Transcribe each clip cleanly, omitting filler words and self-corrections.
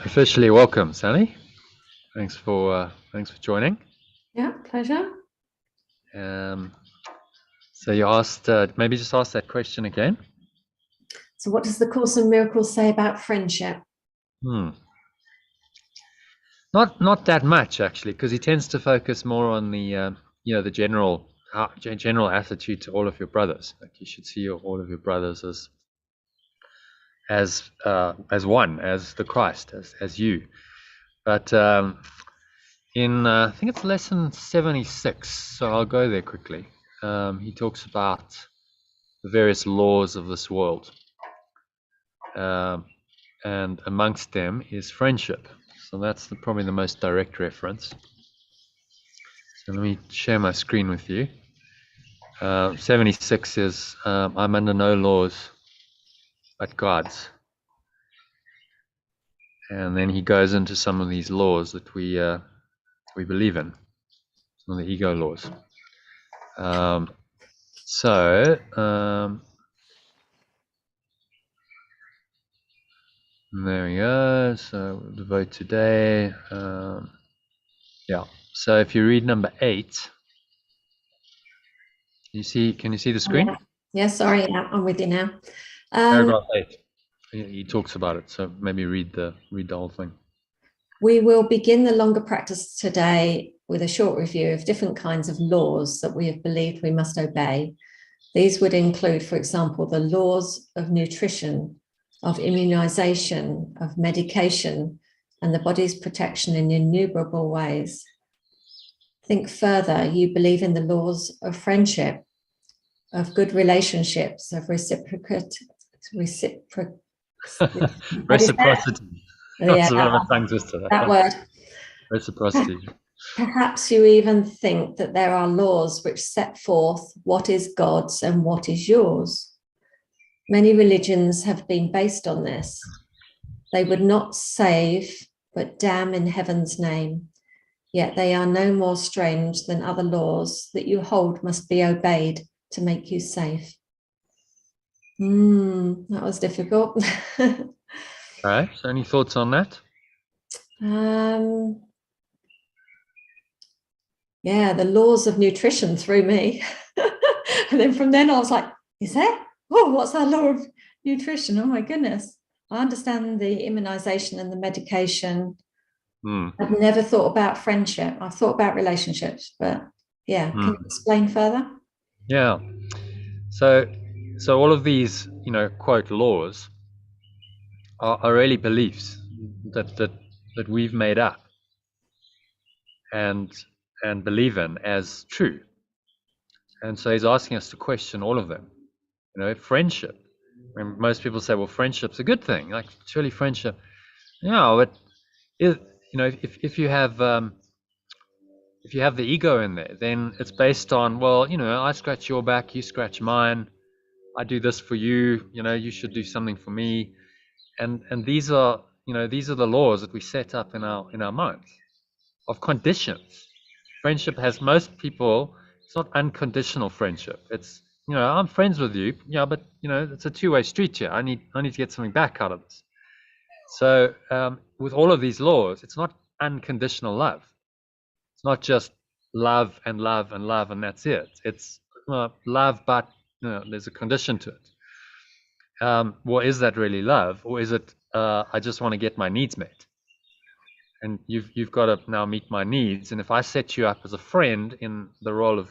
Officially welcome, Sally. Thanks for joining. Yeah, pleasure. So you asked, maybe just ask that question again. So what does the Course in Miracles say about friendship? Not that much actually, because he tends to focus more on the the general attitude to all of your brothers. Like you should see all of your brothers as one, as the Christ, as you. But in I think it's lesson 76, so I'll go there quickly. He talks about the various laws of this world, and amongst them is friendship. So that's probably the most direct reference. So let me share my screen with you. 76 is I'm under no laws but God's. And then he goes into some of these laws that we believe in, some of the ego laws. There we go. So we'll devote today. Yeah. So if you read number 8, can you see the screen? Yeah, sorry, yeah, I'm with you now. Paragraph 8. He talks about it. So maybe read the whole thing. We will begin the longer practice today with a short review of different kinds of laws that we have believed we must obey. These would include, for example, the laws of nutrition, of immunization, of medication, and the body's protection in innumerable ways. Think further, you believe in the laws of friendship, of good relationships, of reciprocity. Reciprocity. That's a bit of a tongue twister. That word. Reciprocity. Perhaps you even think that there are laws which set forth what is God's and what is yours. Many religions have been based on this. They would not save, but damn in heaven's name. Yet they are no more strange than other laws that you hold must be obeyed to make you safe. That was difficult. All right. So any thoughts on that? Yeah, the laws of nutrition threw me. And then from then I was like, is there? Oh, what's that law of nutrition? Oh my goodness. I understand the immunization and the medication. I've never thought about friendship. I've thought about relationships, but yeah, can you explain further? Yeah. So all of these, quote laws are really beliefs that we've made up and believe in as true. And so he's asking us to question all of them. Friendship. And most people say, well, friendship's a good thing. Like, surely friendship. But if you have the ego in there, then it's based on, well, I scratch your back, you scratch mine. I do this for you. You should do something for me. And these are the laws that we set up in our minds of conditions. Friendship has most people. It's not unconditional friendship. It's I'm friends with you, but it's a two-way street here. I need to get something back out of this. So with all of these laws, it's not unconditional love. It's not just love and love and love and that's it. It's love, but there's a condition to it. Well, is that really love, or is it I just want to get my needs met? And you've got to now meet my needs. And if I set you up as a friend in the role of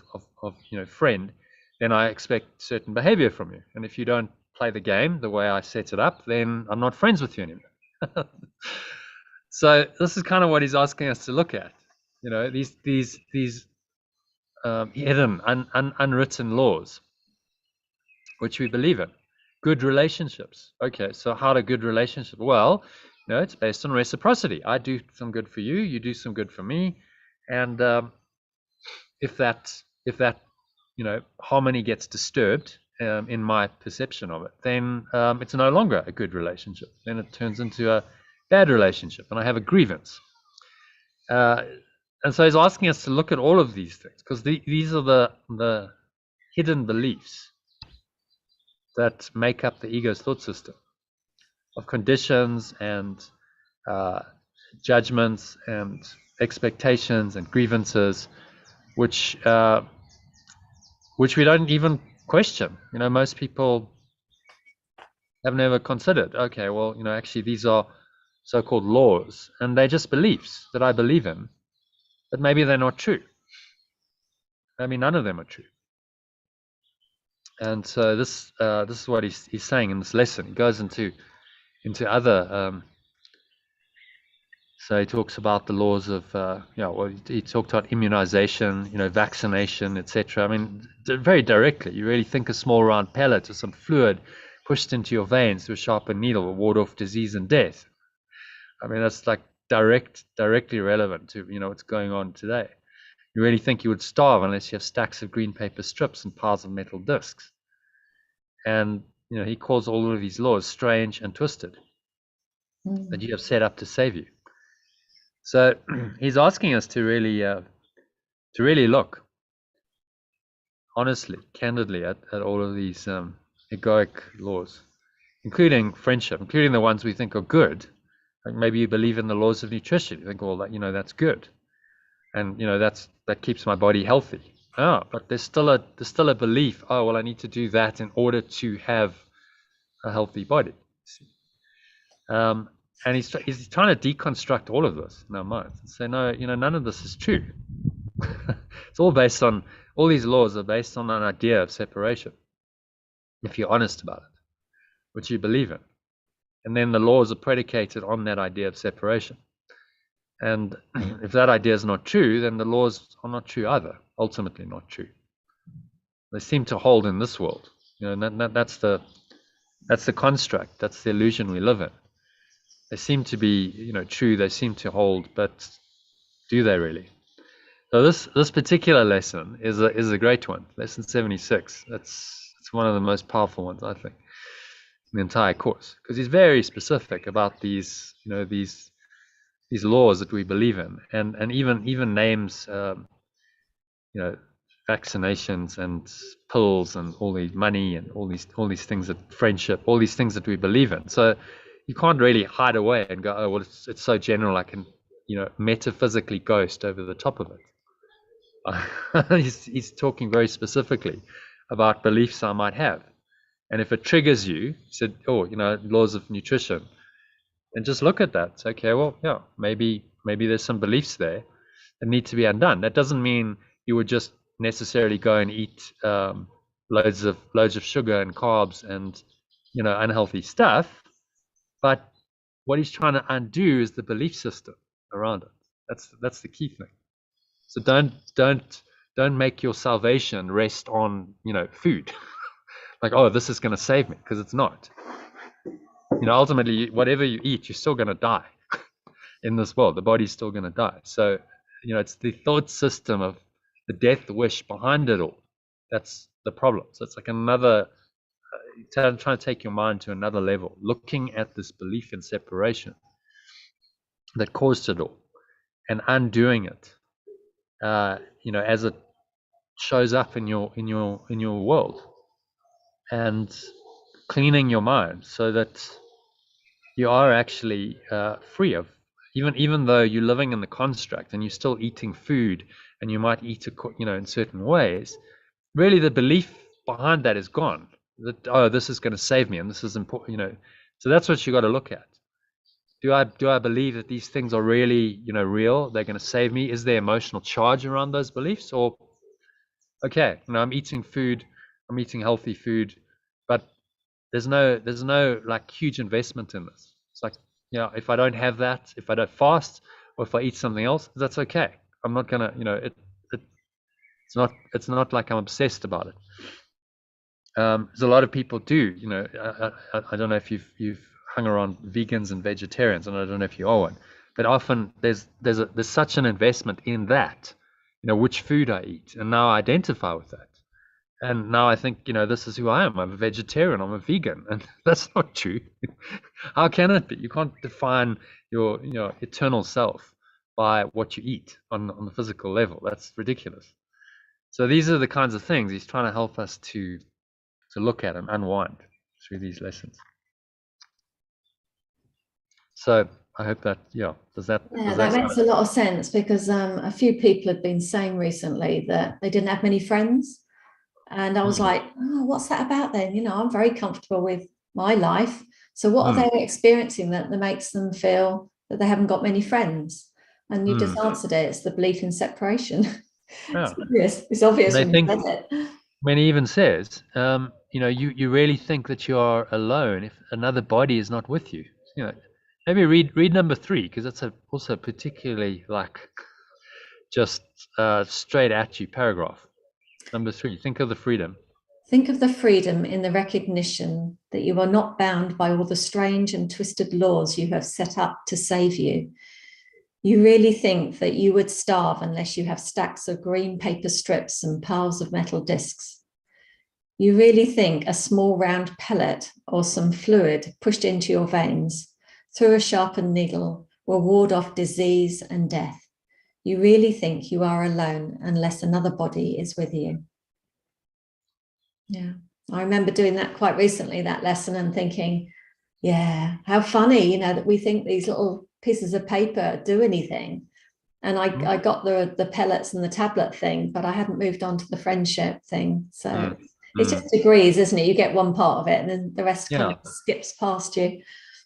friend, then I expect certain behavior from you. And if you don't play the game the way I set it up, then I'm not friends with you anymore. So this is kind of what he's asking us to look at. These hidden, unwritten laws, which we believe in. Good relationships. Okay, so how do good relationships? Well, it's based on reciprocity. I do some good for you, you do some good for me, and if that harmony gets disturbed in my perception of it, then it's no longer a good relationship. Then it turns into a bad relationship, and I have a grievance. And so he's asking us to look at all of these things, because these are the hidden beliefs that make up the ego's thought system of conditions and judgments and expectations and grievances, which we don't even question. Most people have never considered, okay, well, actually these are so-called laws, and they're just beliefs that I believe in, but maybe they're not true. Maybe none of them are true. And so this is what he's saying in this lesson. He goes into other. So he talks about the laws of, he talked about immunization, vaccination, etc. I mean, very directly. You really think a small round pellet or some fluid pushed into your veins through a sharpened needle will ward off disease and death. I mean, that's like directly relevant to what's going on today. You really think you would starve unless you have stacks of green paper strips and piles of metal discs. And he calls all of these laws strange and twisted that you have set up to save you. So he's asking us to really look honestly, candidly at all of these egoic laws, including friendship, including the ones we think are good. Like maybe you believe in the laws of nutrition. You think, well, that's good, and that keeps my body healthy. But there's still a belief. Oh, well, I need to do that in order to have a healthy body. And he's trying to deconstruct all of this in our minds and say, no, none of this is true. It's all based on, all these laws are based on an idea of separation, if you're honest about it, which you believe in. And then the laws are predicated on that idea of separation. And if that idea is not true, then the laws are not true either, ultimately not true. They seem to hold in this world. That's the construct, that's the illusion we live in. They seem to be, true. They seem to hold, but do they really? So this particular lesson is a great one. Lesson 76. It's one of the most powerful ones, I think, in the entire course, because he's very specific about these laws that we believe in, and even names, vaccinations and pills and all these money and all these things, that friendship, all these things that we believe in. So you can't really hide away and go, oh, well, it's so general, I can, metaphysically ghost over the top of it. He's talking very specifically about beliefs I might have. And if it triggers you, he said, oh, laws of nutrition, and just look at that. It's okay, well, yeah, maybe there's some beliefs there that need to be undone. That doesn't mean you would just necessarily go and eat loads of sugar and carbs and, unhealthy stuff. But what he's trying to undo is the belief system around it. That's the key thing. So don't make your salvation rest on food. Like, oh, this is going to save me, because it's not. Ultimately, whatever you eat, you're still going to die in this world. The body's still going to die. So it's the thought system of the death wish behind it all that's the problem. So it's like another. Trying to take your mind to another level, looking at this belief in separation that caused it all, and undoing it, as it shows up in your world, and cleaning your mind so that you are actually free of, even though you're living in the construct and you're still eating food, and you might eat in certain ways. Really, the belief behind that is gone. That, oh, this is going to save me and this is important, so that's what you got to look at. Do I believe that these things are really real? They're going to save me? Is there emotional charge around those beliefs? Or, okay, I'm eating food, I'm eating healthy food, but there's no like huge investment in this. It's like, if I don't have that, if I don't fast, or if I eat something else, that's okay. I'm not gonna, it's not like I'm obsessed about it. There's a lot of people do, I don't know if you've hung around vegans and vegetarians, and I don't know if you are one, but often there's such an investment in that, which food I eat, and now I identify with that, and now I think, this is who I am. I'm a vegetarian, I'm a vegan, and that's not true. How can it be? You can't define your eternal self by what you eat on the physical level. That's ridiculous. So these are the kinds of things he's trying to help us to look at and unwind through these lessons. So I hope that, yeah. Does that That makes a lot of sense, because a few people had been saying recently that they didn't have many friends. And I was like, oh, what's that about then? I'm very comfortable with my life. So what are they experiencing that makes them feel that they haven't got many friends? And you just answered it. It's the belief in separation. Yeah. It's obvious They when think, you said it. when he even says, you really think that you are alone if another body is not with you. Maybe read number 3, because that's also particularly like just straight at you paragraph. Number 3, think of the freedom. Think of the freedom in the recognition that you are not bound by all the strange and twisted laws you have set up to save you. You really think that you would starve unless you have stacks of green paper strips and piles of metal discs. You really think a small round pellet or some fluid pushed into your veins through a sharpened needle will ward off disease and death. You really think you are alone unless another body is with you. Yeah, I remember doing that quite recently, that lesson, and thinking, yeah, how funny, that we think these little pieces of paper do anything. And I got the pellets and the tablet thing, but I hadn't moved on to the friendship thing. So it's just degrees, isn't it? You get one part of it and then the rest kind of skips past you.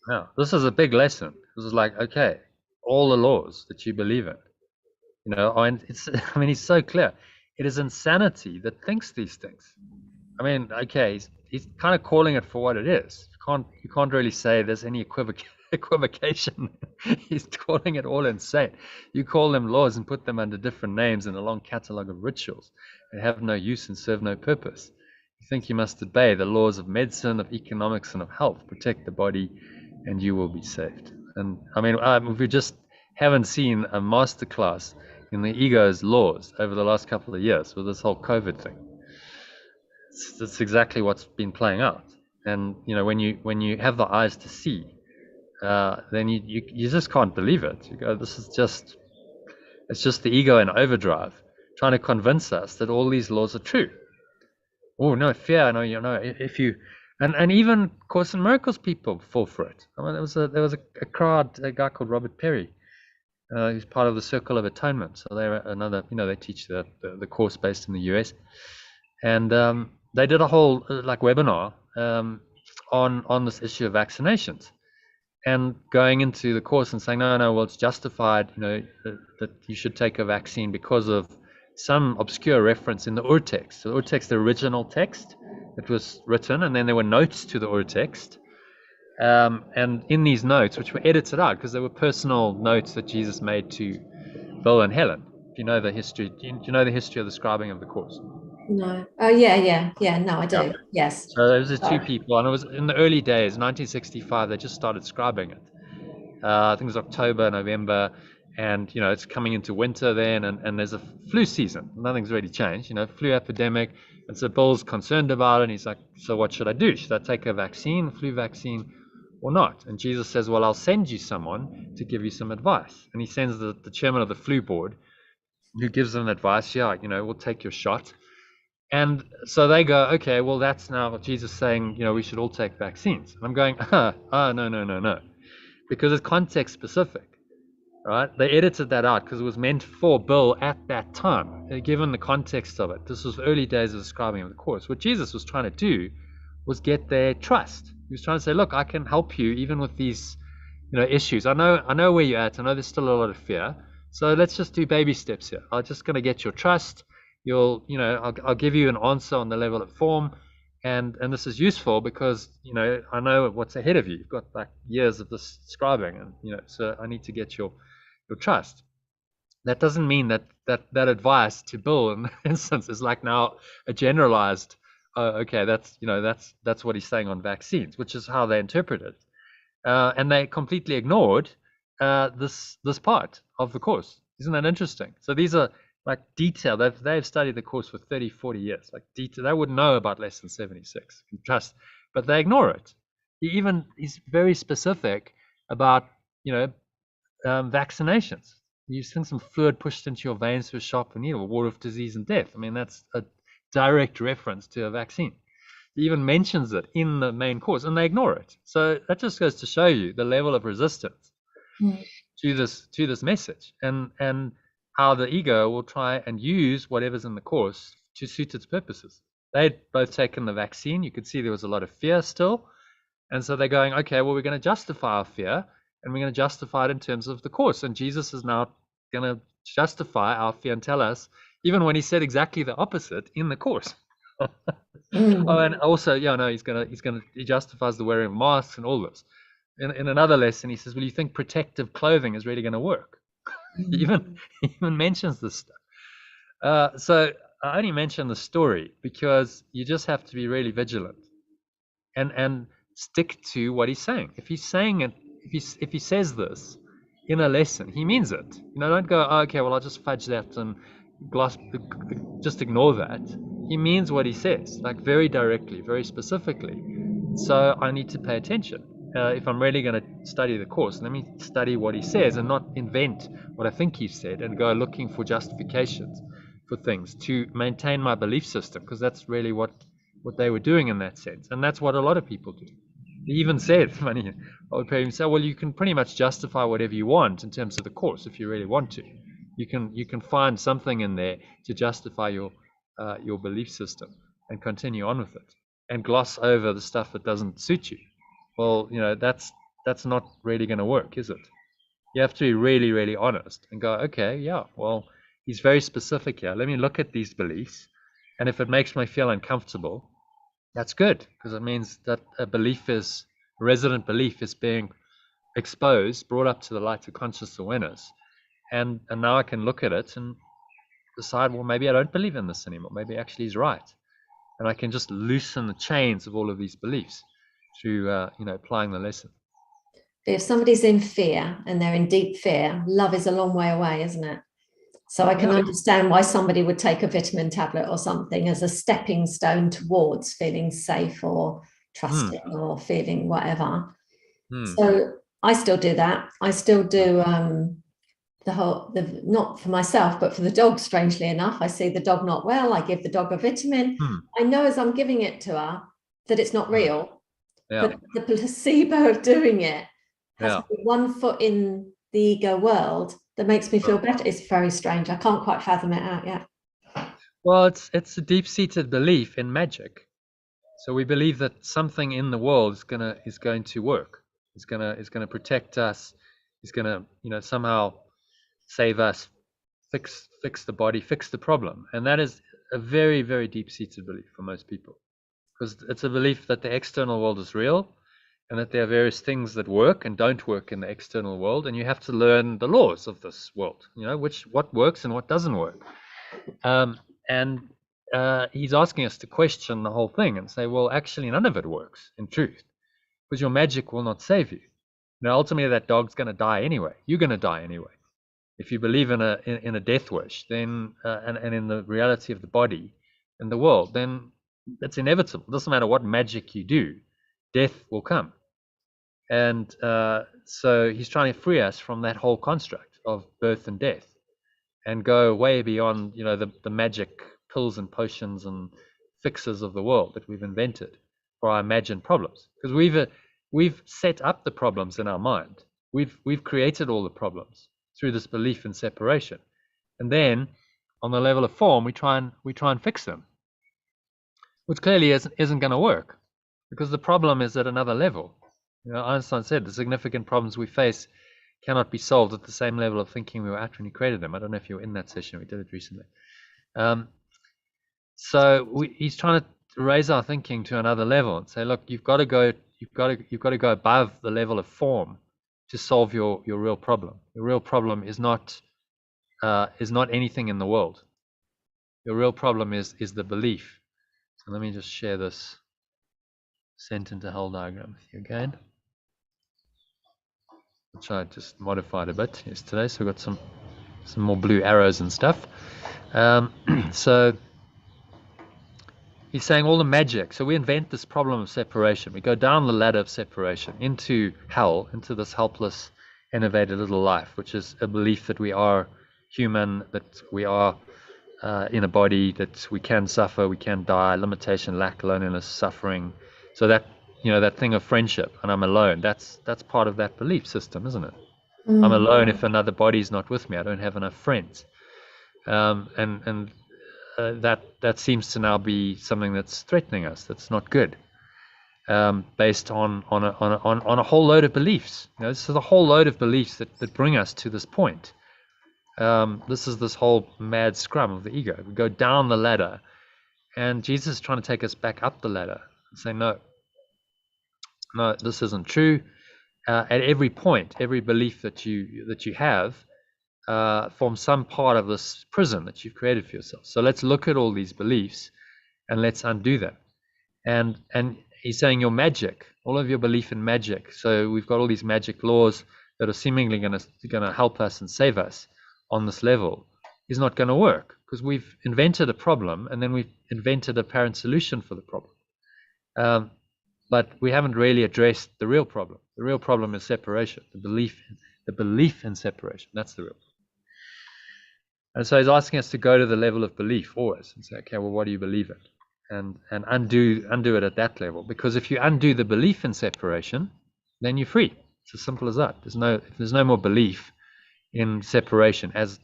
Yeah, this is a big lesson. This is like, okay, all the laws that you believe in, and he's so clear. It is insanity that thinks these things. I mean, okay, he's kind of calling it for what it is. You can't really say there's any equivocation. He's calling it all insane. You call them laws and put them under different names in a long catalogue of rituals. They have no use and serve no purpose. You think you must obey the laws of medicine, of economics, and of health, protect the body, and you will be saved. And I mean, if we just haven't seen a masterclass in the ego's laws over the last couple of years with this whole COVID thing. That's exactly what's been playing out. And when you have the eyes to see, then you just can't believe it. You go, it's just the ego in overdrive, trying to convince us that all these laws are true. Oh no, fear, no, if you, and even Course in Miracles people fall for it. I mean, there was a crowd, a guy called Robert Perry, who's part of the Circle of Atonement. So they're another, they teach the course based in the US, and they did a whole webinar on this issue of vaccinations, and going into the course and saying, no, well, it's justified, that you should take a vaccine because of some obscure reference in the Ur text. So the Ur text, the original text, it was written, and then there were notes to the Ur text. And in these notes, which were edited out because they were personal notes that Jesus made to Bill and Helen. If you know the history, do you know the history of the scribing of the course? No. Oh, yeah. No, I do. Yeah. Yes. So those are two people, and it was in the early days, 1965. They just started scribing it. I think it was October, November, and it's coming into winter then, and there's a flu season. Nothing's really changed, flu epidemic. And so Bill's concerned about it, and he's like, so what should I do? Should I take a vaccine, flu vaccine, or not? And Jesus says, well, I'll send you someone to give you some advice. And he sends the chairman of the flu board, who gives them advice. Yeah, we'll take your shot. And so they go, okay, well, that's now Jesus saying, we should all take vaccines. And I'm going, no, because it's context specific, right? They edited that out because it was meant for Bill at that time, given the context of it. This was early days of the scribing of the course. What Jesus was trying to do was get their trust. He was trying to say, look, I can help you even with these, issues. I know where you're at. I know there's still a lot of fear. So let's just do baby steps here. I'm just going to get your trust. I'll give you an answer on the level of form, and this is useful because I know what's ahead of you. You've got like years of this scribing, and so I need to get your trust. That doesn't mean that advice to Bill in this instance is like now a generalized. Okay, that's what he's saying on vaccines, which is how they interpret it, and they completely ignored this part of the course. Isn't that interesting? So these are like detail. They've studied the course for 30, 40 years. Like detail, they would know about lesson 76. Trust, but they ignore it. He's very specific about vaccinations. You've seen some fluid pushed into your veins through a sharpened needle, ward of disease and death. I mean, that's a direct reference to a vaccine. He even mentions it in the main course, and they ignore it. So that just goes to show you the level of resistance to this message, and how the ego will try and use whatever's in the course to suit its purposes. They'd both taken the vaccine. You could see there was a lot of fear still. And so they're going, okay, well, we're going to justify our fear, and we're going to justify it in terms of the course. And Jesus is now going to justify our fear and tell us, even when he said exactly the opposite in the course. Oh, and also, he justifies the wearing of masks and all this. In another lesson, he says, well, you think protective clothing is really going to work? He even mentions this stuff. So I only mention the story because you just have to be really vigilant and stick to what he's saying. If he's saying it, if he says this in a lesson, he means it. Don't go, oh, okay, well, I'll just fudge that and just ignore that. He means what he says, like very directly, very specifically. So I need to pay attention. If I'm really going to study the course, let me study what he says and not invent what I think he said and go looking for justifications for things to maintain my belief system, because that's really what they were doing in that sense. And that's what a lot of people do. He even said, funny, I would say, well, you can pretty much justify whatever you want in terms of the course if you really want to. You can find something in there to justify your belief system and continue on with it and gloss over the stuff that doesn't suit you. Well, that's not really going to work, is it? You have to be really, really honest and go, okay, yeah, well, he's very specific here. Let me look at these beliefs. And if it makes me feel uncomfortable, that's good, because it means that a resident belief is being exposed, brought up to the light of conscious awareness. And now I can look at it and decide, well, maybe I don't believe in this anymore. Maybe actually he's right. And I can just loosen the chains of all of these beliefs through, applying the lesson. If somebody's in fear and they're in deep fear, love is a long way away, isn't it? So I can understand why somebody would take a vitamin tablet or something as a stepping stone towards feeling safe or trusting or feeling whatever. So I still do that. I still do not for myself, but for the dog, strangely enough. I see the dog not well, I give the dog a vitamin. I know as I'm giving it to her that it's not real, but the placebo of doing it has one foot in the ego world that makes me feel better. It's very strange. I can't quite fathom it out yet. Well, it's a deep-seated belief in magic. So we believe that something in the world is going to work. Is going to protect us. Is going to somehow save us, fix the body, fix the problem. And that is a very, very deep-seated belief for most people, because it's a belief that the external world is real and that there are various things that work and don't work in the external world, and you have to learn the laws of this world, what works and what doesn't work. He's asking us to question the whole thing and say, well, actually none of it works in truth, because your magic will not save you. Ultimately that dog's going to die anyway. You're going to die anyway. If you believe in a death wish, then and in the reality of the body and the world, then it's inevitable. It doesn't matter what magic you do, death will come. And so he's trying to free us from that whole construct of birth and death, and go way beyond the magic pills and potions and fixes of the world that we've invented for our imagined problems. Because we've set up the problems in our mind. We've created all the problems through this belief in separation, and then on the level of form we try and fix them, which clearly isn't going to work, because the problem is at another level. Einstein said the significant problems we face cannot be solved at the same level of thinking we were at when he created them. I don't know if you were in that session. We did it recently. He's trying to raise our thinking to another level and say, look, you've got to go above the level of form to solve your real problem. Your real problem is not anything in the world. Your real problem is the belief. So let me just share this sentence to hell diagram with you again, which I just modified a bit yesterday. So we've got some more blue arrows and stuff. So he's saying all the magic. So we invent this problem of separation. We go down the ladder of separation into hell, into this helpless, innovative little life, which is a belief that we are human, that we are in a body, that we can suffer, we can die, limitation, lack, loneliness, suffering. So that that thing of friendship and I'm alone, that's part of that belief system, isn't it? I'm alone if another body is not with me. I don't have enough friends. And that seems to now be something that's threatening us. That's not good. Based on a whole load of beliefs. This is a whole load of beliefs that bring us to this point. This is this whole mad scrum of the ego. We go down the ladder, and Jesus is trying to take us back up the ladder and say, no, this isn't true. At every point, every belief that you have forms some part of this prison that you've created for yourself. So let's look at all these beliefs and let's undo them. And he's saying your magic, all of your belief in magic. So we've got all these magic laws that are seemingly going to help us and save us on this level, is not going to work, because we've invented a problem and then we've invented a apparent solution for the problem. But we haven't really addressed the real problem. The real problem is separation, the belief in separation. That's the real problem. And so he's asking us to go to the level of belief always and say, okay, well, what do you believe in? And undo it at that level. Because if you undo the belief in separation, then you're free. It's as simple as that. If there's no more belief in separation as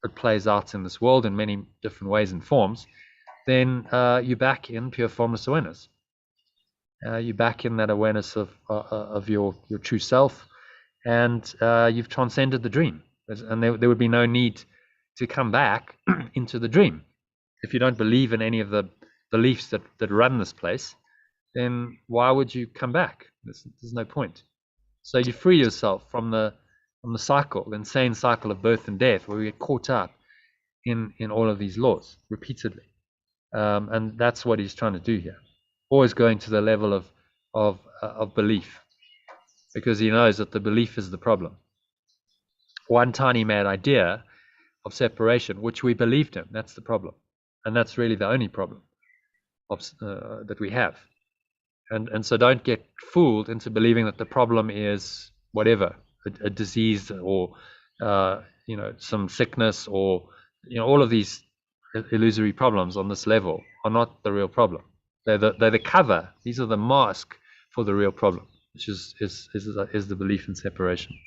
it plays out in this world in many different ways and forms, then you're back in pure formless awareness. You're back in that awareness of your true self, and you've transcended the dream. And there would be no need to come back into the dream. If you don't believe in any of the beliefs that run this place, then why would you come back? There's no point. So you free yourself from the cycle, the insane cycle of birth and death, where we get caught up in all of these laws repeatedly. And that's what he's trying to do here. Always going to the level of belief, because he knows that the belief is the problem. One tiny mad idea of separation, which we believed in, that's the problem. And that's really the only problem that we have. And so don't get fooled into believing that the problem is whatever, a disease or some sickness, or all of these illusory problems on this level are not the real problem. They're the cover. These are the mask for the real problem, which is the belief in separation.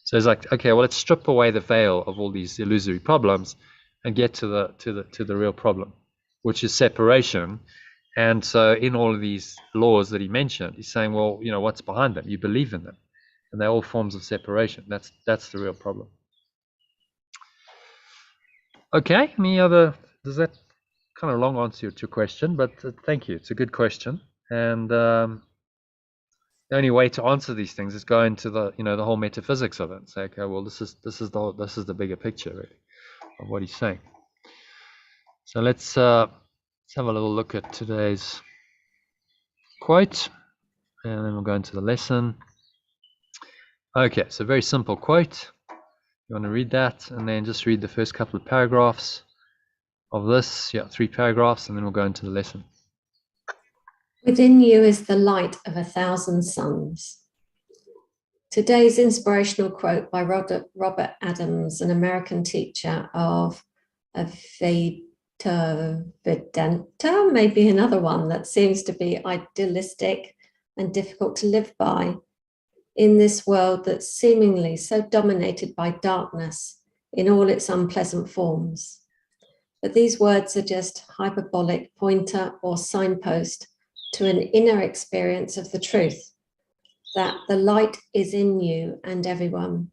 So it's like, okay, well, let's strip away the veil of all these illusory problems and get to the real problem, which is separation. And so in all of these laws that he mentioned, he's saying, well, what's behind them? You believe in them, and they're all forms of separation. That's the real problem. Okay, does that kind of long answer to your question, but thank you. It's a good question. And the only way to answer these things is go into the whole metaphysics of it and say, okay, well, this is the bigger picture really of what he's saying. So let's have a little look at today's quote, and then we'll go into the lesson. Okay, so very simple quote. You want to read that, and then just read the first couple of paragraphs of this. 3 paragraphs, and then we'll go into the lesson. Within you is the light of 1,000 suns. Today's inspirational quote by Robert Adams, an American teacher of Advaita Vedanta, maybe another one that seems to be idealistic and difficult to live by in this world that's seemingly so dominated by darkness in all its unpleasant forms. But these words are just hyperbolic pointer or signpost to an inner experience of the truth, that the light is in you and everyone.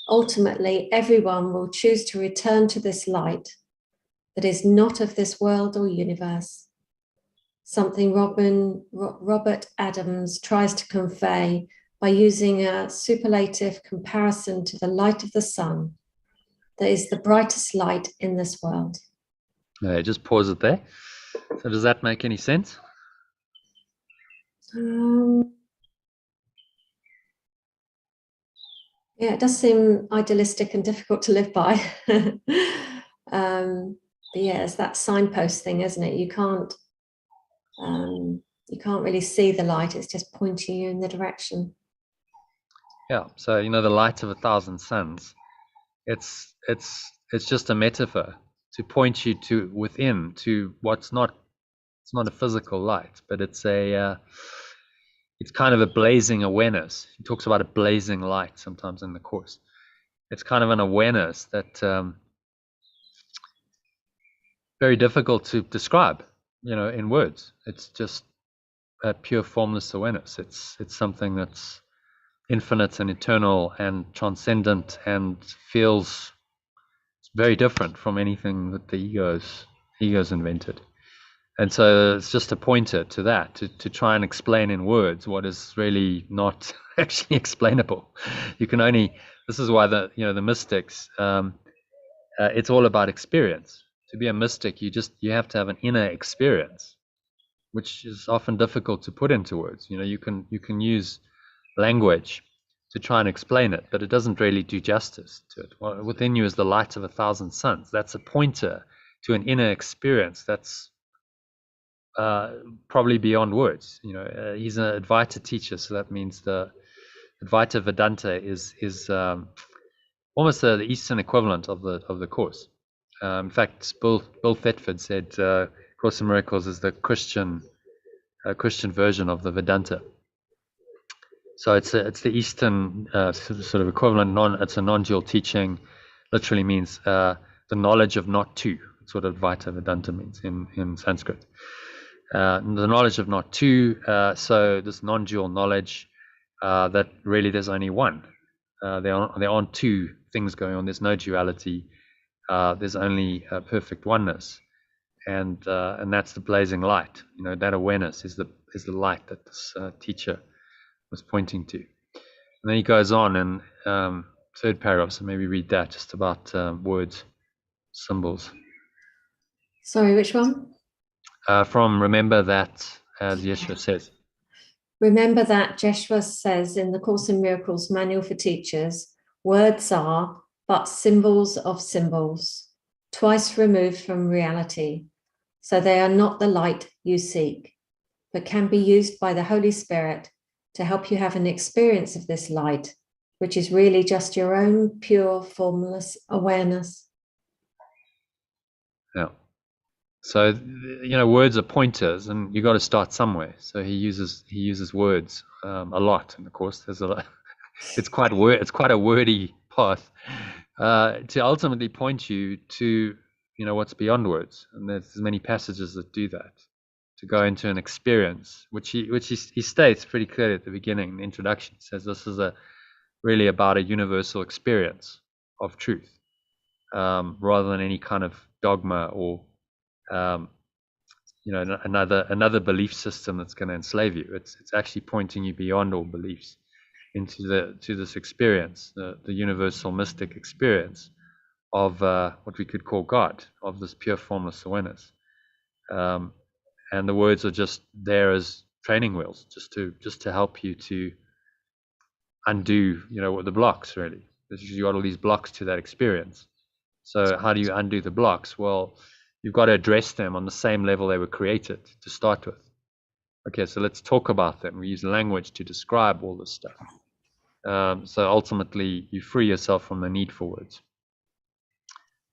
Ultimately, everyone will choose to return to this light that is not of this world or universe, something Robert Adams tries to convey by using a superlative comparison to the light of the sun that is the brightest light in this world. Just pause it there. So does that make any sense? Yeah, it does seem idealistic and difficult to live by. But yeah, it's that signpost thing, isn't it? You can't really see the light. It's just pointing you in the direction. Yeah. So the light of 1,000 suns. It's just a metaphor to point you to within, to what's not. It's not a physical light, but it's it's kind of a blazing awareness. He talks about a blazing light sometimes in the Course. It's kind of an awareness that very difficult to describe, in words. It's just a pure formless awareness. It's something that's infinite and eternal and transcendent and feels very different from anything that the ego's invented. And so it's just a pointer to that, to try and explain in words what is really not actually explainable. You can only, this is why the mystics, it's all about experience. To be a mystic, you have to have an inner experience, which is often difficult to put into words. You can use language to try and explain it, but it doesn't really do justice to it. Well, within you is the light of 1,000 suns. That's a pointer to an inner experience that's probably beyond words. He's an Advaita teacher, so that means the Advaita Vedanta is almost the Eastern equivalent of the Course. In fact, Bill Thetford said Course in Miracles is the Christian version of the Vedanta. So it's the Eastern sort of equivalent. It's a non-dual teaching. Literally means the knowledge of not two. That's what Advaita Vedanta means in Sanskrit. The knowledge of not two. So this non-dual knowledge that really there's only one. There aren't two things going on. There's no duality. There's only perfect oneness, and that's the blazing light. That awareness is the light that this teacher was pointing to. And then he goes on in third paragraph, so maybe read that, just about words, symbols. Sorry, which one? From Remember That, as Yeshua says. Remember that Yeshua says in the Course in Miracles Manual for Teachers, words are but symbols of symbols, twice removed from reality. So they are not the light you seek, but can be used by the Holy Spirit to help you have an experience of this light, which is really just your own pure, formless awareness. Yeah. So, words are pointers, and you got to start somewhere. So he uses words a lot in the Course. It's quite a wordy path to ultimately point you to what's beyond words. And there's many passages that do that, to go into an experience, which he states pretty clearly at the beginning, in the introduction. He says this is really about a universal experience of truth, rather than any kind of dogma or another belief system that's going to enslave you. It's actually pointing you beyond all beliefs into this experience, the universal mystic experience of what we could call God, of this pure formless awareness. And the words are just there as training wheels, just to help you to undo, the blocks, really. You got all these blocks to that experience. So how do you undo the blocks? Well, you've got to address them on the same level they were created to start with. Okay, so let's talk about them. We use language to describe all this stuff. So ultimately, you free yourself from the need for words.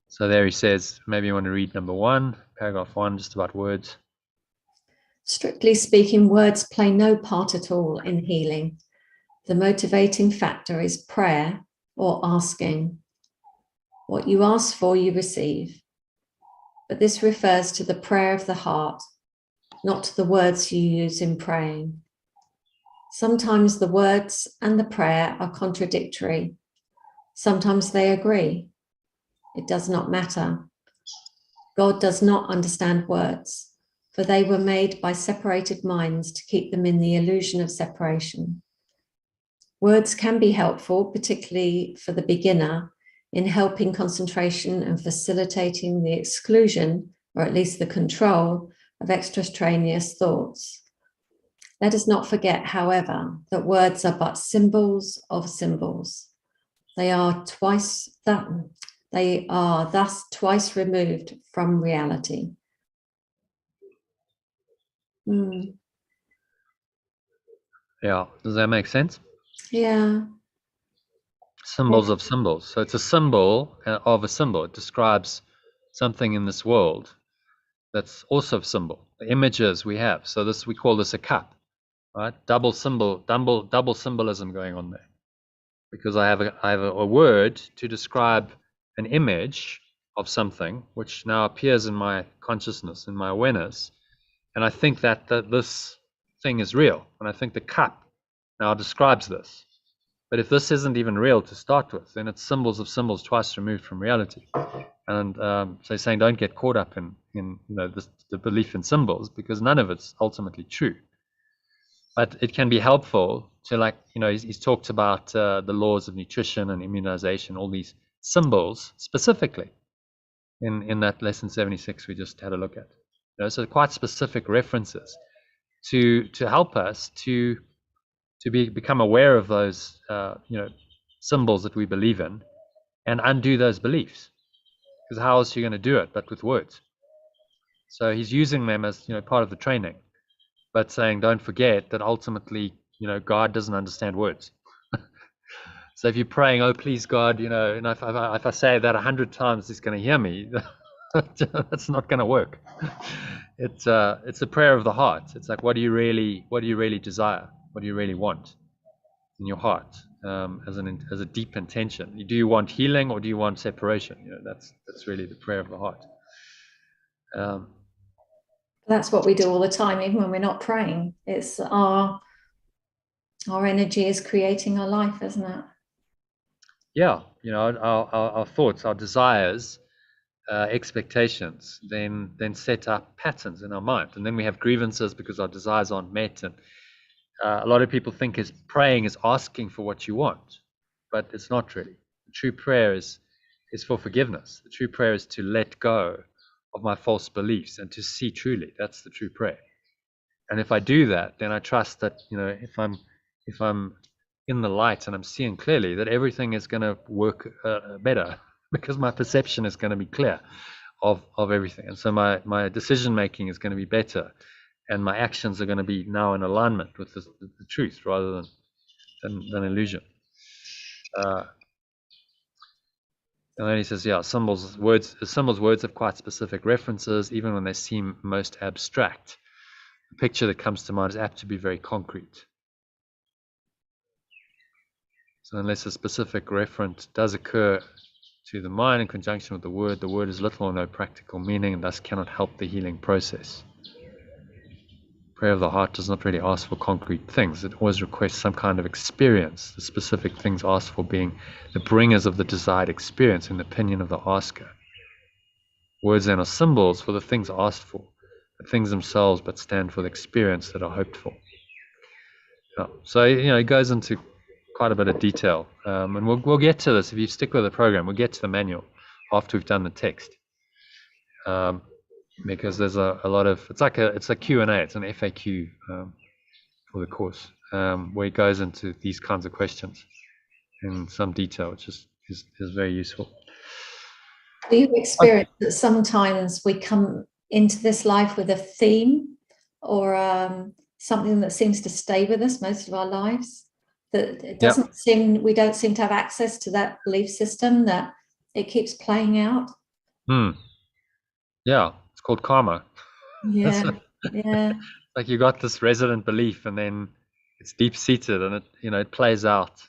So there he says, maybe you want to read number 1, paragraph 1, just about words. Strictly speaking, words play no part at all in healing. The motivating factor is prayer or asking. What you ask for, you receive. But this refers to the prayer of the heart, not to the words you use in praying. Sometimes the words and the prayer are contradictory. Sometimes they agree. It does not matter. God does not understand words, for they were made by separated minds to keep them in the illusion of separation. Words can be helpful, particularly for the beginner, in helping concentration and facilitating the exclusion, or at least the control, of extraneous thoughts. Let us not forget, however, that words are but symbols of symbols. They are thus twice removed from reality. Yeah, does that make sense? Yeah. Symbols of symbols. So it's a symbol of a symbol. It describes something in this world that's also a symbol. The images we have. So we call this a cup. right? Double symbolism going on there, because I have a word to describe an image of something which now appears in my consciousness, in my awareness, and I think that this thing is real, and I think the cup now describes this. But if this isn't even real to start with, then it's symbols of symbols twice removed from reality. And so he's saying, don't get caught up in the belief in symbols, because none of it's ultimately true. But it can be helpful to, like, he's talked about the laws of nutrition and immunization, all these symbols specifically in that lesson 76 we just had a look at. So quite specific references to help us to become aware of those symbols that we believe in, and undo those beliefs. Because how else are you going to do it but with words? So he's using them as part of the training, but saying, don't forget that ultimately God doesn't understand words. So if you're praying, oh please God, and if I say that 100 times he's going to hear me, that's not going to work. It's a prayer of the heart. It's like, what do you really desire? What do you really want in your heart, as a deep intention? Do you want healing, or do you want separation? That's really the prayer of the heart. That's what we do all the time, even when we're not praying. It's our energy is creating our life, isn't it? Yeah, our thoughts, our desires, expectations, then set up patterns in our mind, and then we have grievances because our desires aren't met. And a lot of people think praying is asking for what you want, but it's not really. The true prayer is for forgiveness. The true prayer is to let go of my false beliefs and to see truly. That's the true prayer. And if I do that, then I trust that if I'm in the light and I'm seeing clearly, that everything is going to work better, because my perception is going to be clear of everything, and so my decision making is going to be better, and my actions are going to be now in alignment with the truth rather than illusion. And then he says, symbols, words have quite specific references, even when they seem most abstract. The picture that comes to mind is apt to be very concrete. So unless a specific reference does occur to the mind in conjunction with the word is little or no practical meaning, and thus cannot help the healing process. Prayer of the heart does not really ask for concrete things. It always requests some kind of experience, the specific things asked for being the bringers of the desired experience in the opinion of the asker. Words then are symbols for the things asked for, the things themselves but stand for the experience that are hoped for. So it goes into quite a bit of detail, and we'll get to this. If you stick with the program, we'll get to the manual after we've done the text, because there's a lot of, it's a Q&A, it's an FAQ for the course, where it goes into these kinds of questions in some detail, which is very useful. Do you experience that sometimes we come into this life with a theme or something that seems to stay with us most of our lives? That it doesn't we don't seem to have access to that belief system, that it keeps playing out. Yeah, it's called karma. Yeah. Like you got this resident belief, and then it's deep seated, and it plays out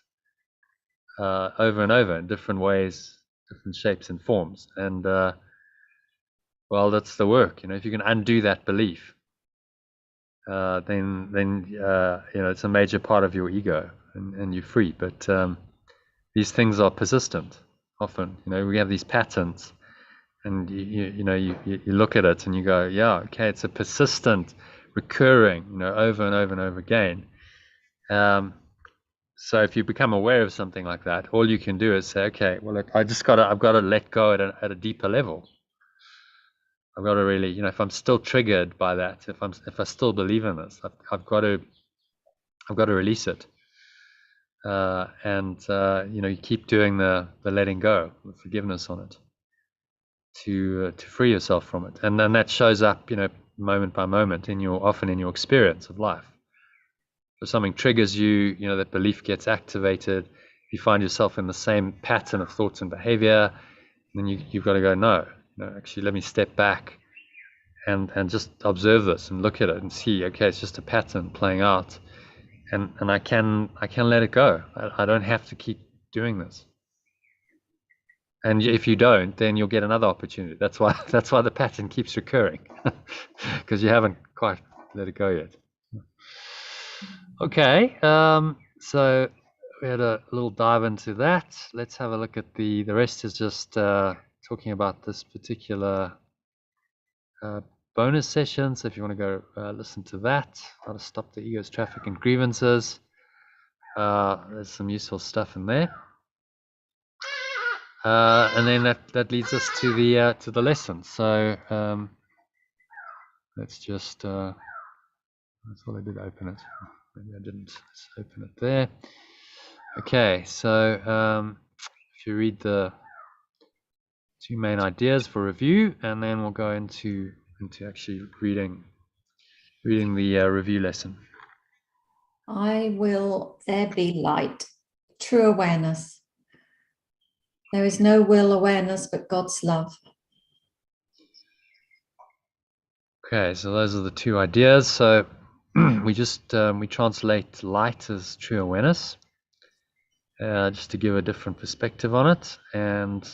over and over in different ways, different shapes and forms. And well, that's the work. If you can undo that belief, then it's a major part of your ego, and you're free. But these things are persistent. Often, we have these patterns, and you look at it and you go, yeah, okay, it's a persistent, recurring, over and over and over again. So if you become aware of something like that, all you can do is say, okay, well, I've got to let go at a deeper level. I've got to really, if I'm still triggered by that, if I still believe in this, I've got to release it. And you keep doing the letting go, the forgiveness on it, to free yourself from it, and then that shows up, moment by moment often in your experience of life. If something triggers you, that belief gets activated. If you find yourself in the same pattern of thoughts and behavior, then you've got to go, no, actually, let me step back and just observe this and look at it and see, okay, it's just a pattern playing out. and I can let it go. I don't have to keep doing this. And if you don't, then you'll get another opportunity. That's why the pattern keeps recurring, because you haven't quite let it go yet. Okay, so we had a little dive into that. Let's have a look at the rest is just talking about this particular bonus session. So if you want to go listen to that, how to stop the ego's traffic and grievances. There's some useful stuff in there. And then that leads us to the lesson. So let's just I thought I did open it. Maybe I didn't. Let's open it there. Okay, so if you read the two main ideas for review, and then we'll go into actually reading the review lesson. I will there be light, true awareness. There is no will awareness but God's love. Okay, so those are the two ideas. So we just we translate light as true awareness, just to give a different perspective on it, and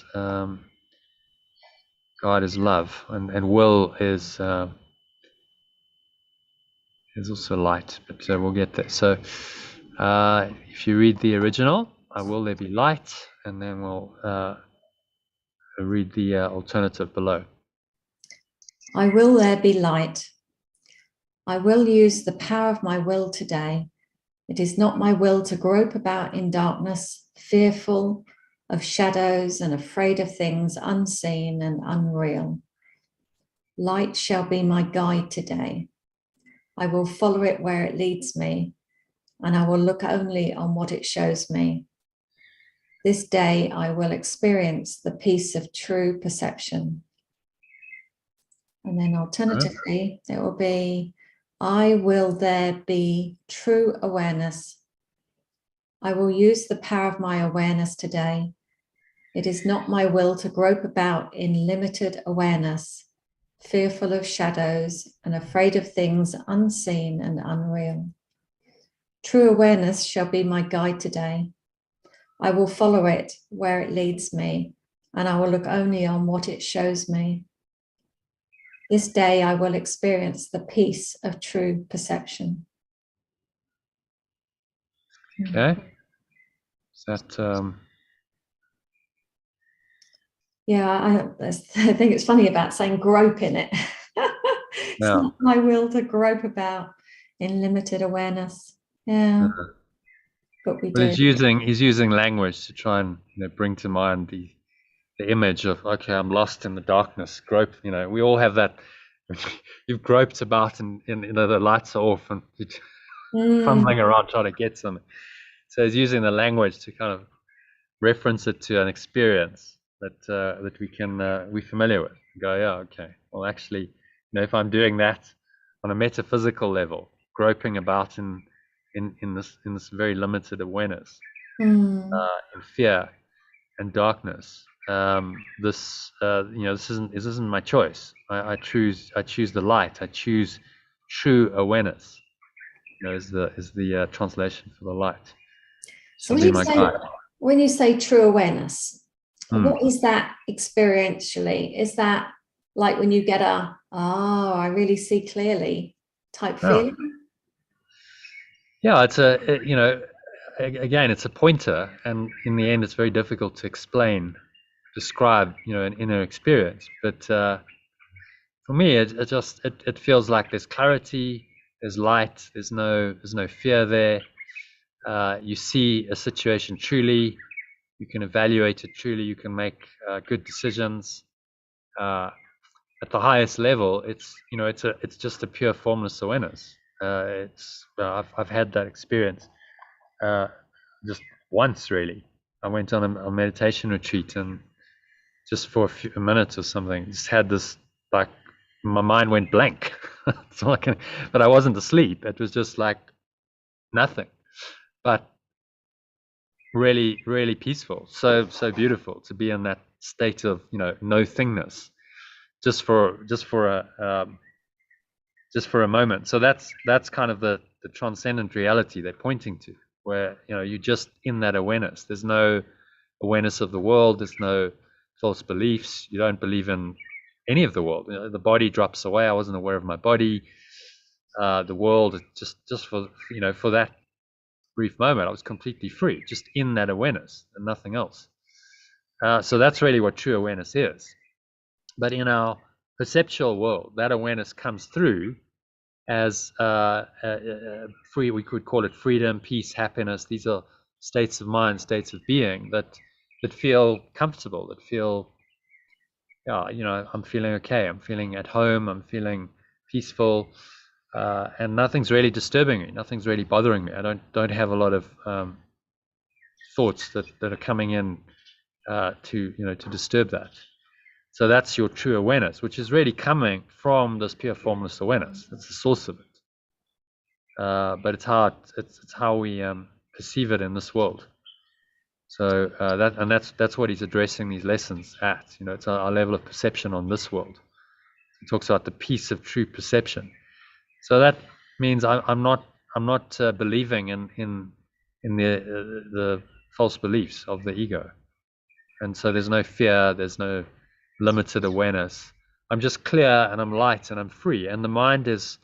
God is love, and will is also light, but we'll get there. So if you read the original, I will there be light, and then we'll read the alternative below. I will there be light. I will use the power of my will today. It is not my will to grope about in darkness, fearful of shadows and afraid of things unseen and unreal. Light shall be my guide today. I will follow it where it leads me, and I will look only on what it shows me. This day I will experience the peace of true perception. And then alternatively, it will be, I will there be true awareness. I will use the power of my awareness today. It is not my will to grope about in limited awareness, fearful of shadows and afraid of things unseen and unreal. True awareness shall be my guide today. I will follow it where it leads me, and I will look only on what it shows me. This day I will experience the peace of true perception. Okay. Is that yeah, I think it's funny about saying grope in it. It's not my will to grope about in limited awareness. Yeah. But we do. He's using language to try and bring to mind the image of, okay, I'm lost in the darkness, grope. We all have that. You've groped about and the lights are off and you're fumbling around trying to get something. So he's using the language to kind of reference it to an experience that we can we're familiar with. Go, yeah, okay. Well, actually, if I'm doing that on a metaphysical level, groping about in this very limited awareness, in fear and darkness, this isn't my choice. I choose the light. I choose true awareness. Is the translation for the light. So when you say true awareness, what is that experientially? Is that like when you get I really see clearly type feeling? Yeah, it's again, it's a pointer, and in the end, it's very difficult to describe, an inner experience. But for me, it feels like there's clarity, there's light, there's no fear there. You see a situation truly, you can evaluate it truly, you can make good decisions. At the highest level, it's just a pure formless awareness. I've had that experience just once, really. I went on a meditation retreat, and just for a minute or something, just had this, like, my mind went blank. But I wasn't asleep. It was just like nothing, but really, really peaceful. So beautiful to be in that state of no thingness, just for just for a moment. So that's kind of the transcendent reality they're pointing to, where you're just in that awareness. There's no awareness of the world. There's no false beliefs. You don't believe in any of the world. The body drops away. I wasn't aware of my body. The world, just for for that brief moment, I was completely free, just in that awareness and nothing else. So that's really what true awareness is. But in our perceptual world, that awareness comes through as free. We could call it freedom, peace, happiness. These are states of mind, states of being that feel comfortable, that feel, I'm feeling okay. I'm feeling at home. I'm feeling peaceful, and nothing's really disturbing me. Nothing's really bothering me. I don't have a lot of thoughts that are coming in to disturb that. So that's your true awareness, which is really coming from this pure formless awareness. That's the source of it. But it's how we perceive it in this world. So that's what he's addressing these lessons at. It's our level of perception on this world. He talks about the peace of true perception. So that means I'm not believing in the false beliefs of the ego, and so there's no fear. There's no limited awareness. I'm just clear and I'm light and I'm free, and the mind is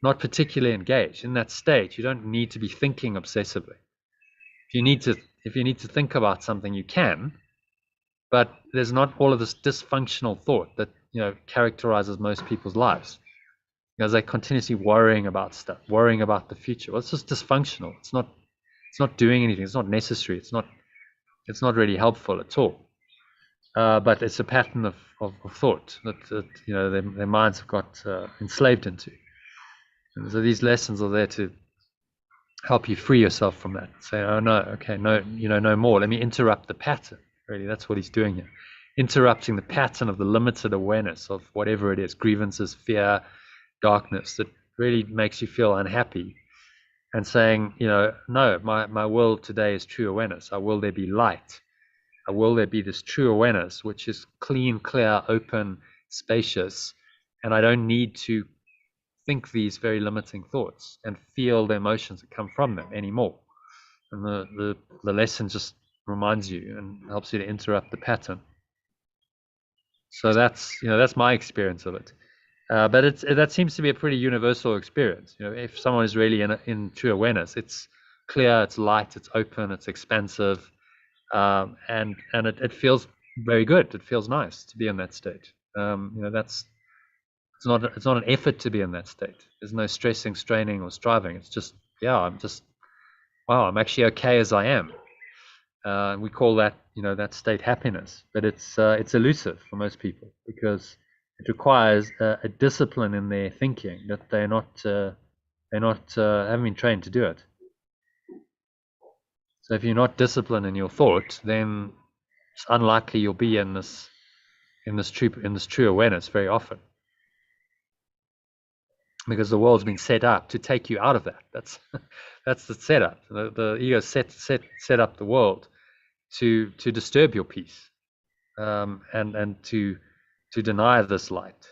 not particularly engaged. In that state, you don't need to be thinking obsessively. If you need to think about something, you can, but there's not all of this dysfunctional thought that characterizes most people's lives, because they're continuously worrying about stuff, worrying about the future. Well, it's just dysfunctional. It's not doing anything. It's not necessary. It's not really helpful at all. But it's a pattern of thought that their minds have got enslaved into. And so these lessons are there to help you free yourself from that. Say, oh no, okay, no more. Let me interrupt the pattern. Really, that's what he's doing here. Interrupting the pattern of the limited awareness of whatever it is, grievances, fear, darkness, that really makes you feel unhappy. And saying, no, my will today is true awareness. Will there be light? Will there be this true awareness, which is clean, clear, open, spacious, and I don't need to think these very limiting thoughts and feel the emotions that come from them anymore. And the lesson just reminds you and helps you to interrupt the pattern. So that's my experience of it. But that seems to be a pretty universal experience. If someone is really in true awareness, it's clear, it's light, it's open, it's expansive. And it feels very good. It feels nice to be in that state. It's not an effort to be in that state. There's no stressing, straining, or striving. It's just, I'm actually okay as I am. We call that that state happiness, but it's elusive for most people because it requires a discipline in their thinking that they're not haven't been trained to do it. So if you're not disciplined in your thought, then it's unlikely you'll be in this true awareness very often, because the world's been set up to take you out of that. That's the setup. The ego set up the world to disturb your peace, and to deny this light.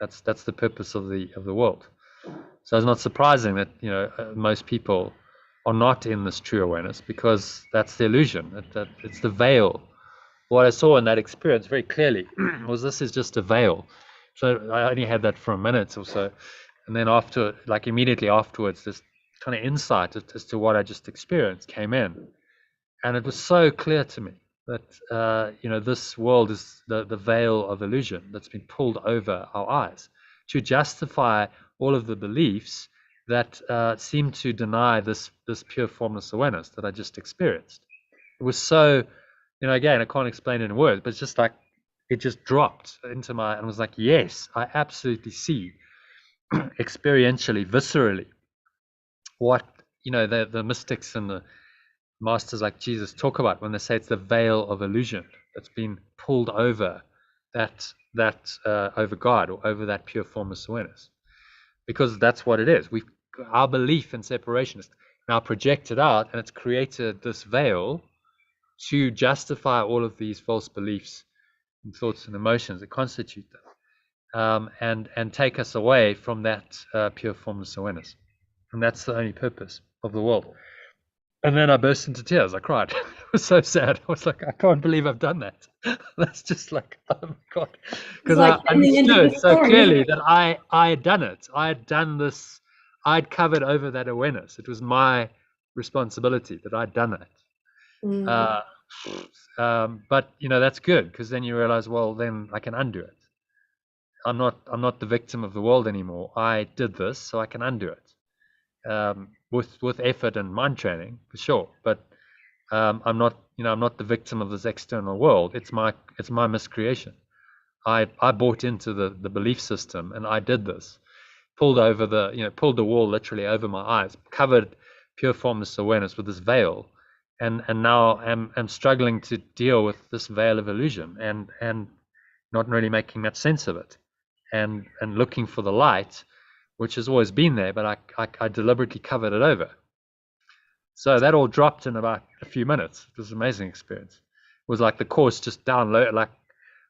That's the purpose of the world. So it's not surprising that most people are not in this true awareness, because that's the illusion. That it's the veil. What I saw in that experience very clearly was this is just a veil. So I only had that for a minute or so, and then immediately afterwards, this kind of insight as to what I just experienced came in, and it was so clear to me that this world is the veil of illusion that's been pulled over our eyes to justify all of the beliefs that seem to deny this pure formless awareness that I just experienced. It was so, again, I can't explain it in words, but it's just like it just dropped into and I was like, yes, I absolutely see experientially, viscerally, what the mystics and the masters like Jesus talk about when they say it's the veil of illusion that's been pulled over over God, or over that pure formless awareness, because that's what it is. Our belief in separation is now projected out, and it's created this veil to justify all of these false beliefs and thoughts and emotions that constitute them. and take us away from that pure formless awareness. And that's the only purpose of the world. And then I burst into tears. I cried. It was so sad. I was like, I can't believe I've done that. That's just like, oh my God. Because like I the end of the understood so story, isn't clearly it? that I had done it. I had done this. I'd covered over that awareness. It was my responsibility that I'd done it. Mm. But that's good, because then you realize, well, then I can undo it. I'm not the victim of the world anymore. I did this, so I can undo it. With effort and mind training, for sure. But I'm not the victim of this external world. It's my miscreation. I bought into the belief system, and I did this. Pulled the wall literally over my eyes, covered pure formless awareness with this veil, and now I'm struggling to deal with this veil of illusion, and not really making much sense of it, and looking for the light, which has always been there, but I deliberately covered it over. So that all dropped in about a few minutes. It was an amazing experience. It was like the course just download, like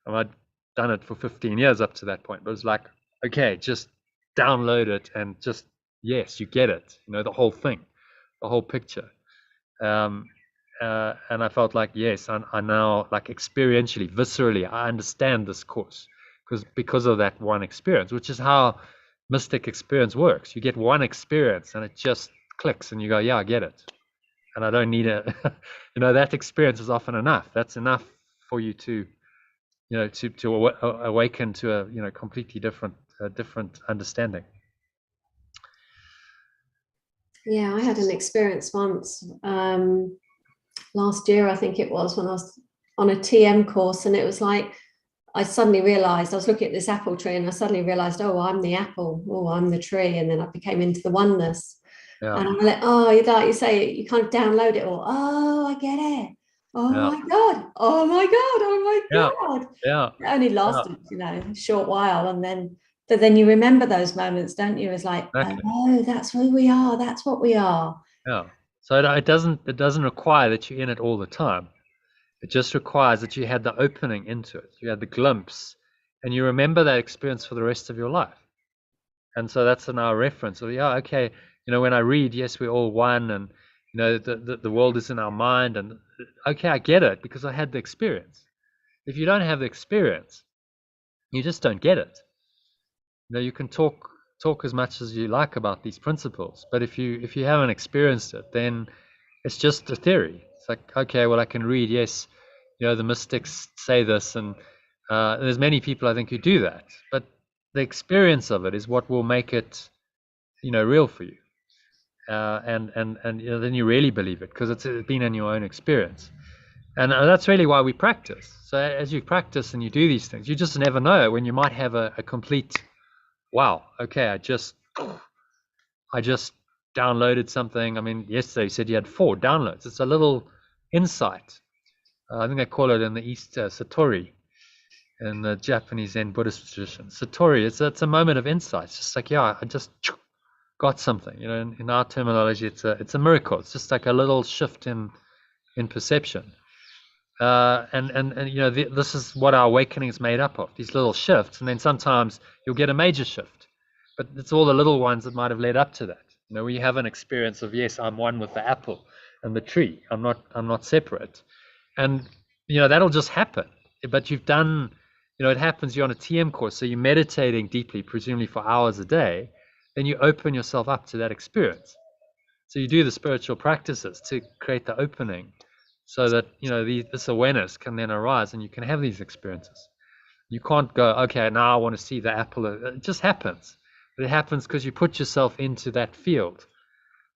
I'd done it for 15 years up to that point, but it was like, okay, just download it and just, yes, you get it, the whole thing, the whole picture. And I felt like, yes, I now, like, experientially, viscerally, I understand this course because of that one experience, which is how mystic experience works. You get one experience and it just clicks, and you go, yeah, I get it, and I don't need it. That experience is often enough. That's enough for you to awaken to a completely different understanding. Yeah, I had an experience once last year, I think it was, when I was on a TM course, and it was like I suddenly realized, I was looking at this apple tree, and I suddenly realized, oh, I'm the apple, oh, I'm the tree, and then I became into the oneness. Yeah. And I'm like, oh, like you say, you kind of download it all. Oh, I get it. Oh Yeah. my God. Oh my God. Oh my Yeah. God. Yeah. It only lasted, a short while. But then you remember those moments, don't you? It's like, Exactly. oh, that's who we are. That's what we are. Yeah. So it doesn't require that you're in it all the time. It just requires that you had the opening into it. You had the glimpse, and you remember that experience for the rest of your life. And so that's in our reference. So yeah, okay, when I read, yes, we're all one, and the world is in our mind, and okay, I get it because I had the experience. If you don't have the experience, you just don't get it. You can talk as much as you like about these principles, but if you haven't experienced it, then it's just a theory. It's like, okay, well, I can read, yes, the mystics say this, and there's many people, I think, who do that, but the experience of it is what will make it real for you, and then you really believe it because it's been in your own experience. And that's really why we practice. So as you practice and you do these things, you just never know when you might have a complete, wow, okay, I just downloaded something. I mean, yesterday you said you had 4 downloads. It's a little insight. I think they call it in the East satori, in the Japanese Zen Buddhist tradition. Satori, it's a moment of insight. It's just like, yeah, I just got something. In our terminology, it's a miracle. It's just like a little shift in perception. This is what our awakening is made up of, these little shifts. And then sometimes you'll get a major shift, but it's all the little ones that might have led up to that. We have an experience of, yes, I'm one with the apple and the tree. I'm not separate. And that'll just happen. But you've done, it happens. You're on a TM course, so you're meditating deeply, presumably for hours a day. Then you open yourself up to that experience. So you do the spiritual practices to create the opening, so that this awareness can then arise, and you can have these experiences. You can't go, okay, now I want to see the apple. It just happens. But it happens because you put yourself into that field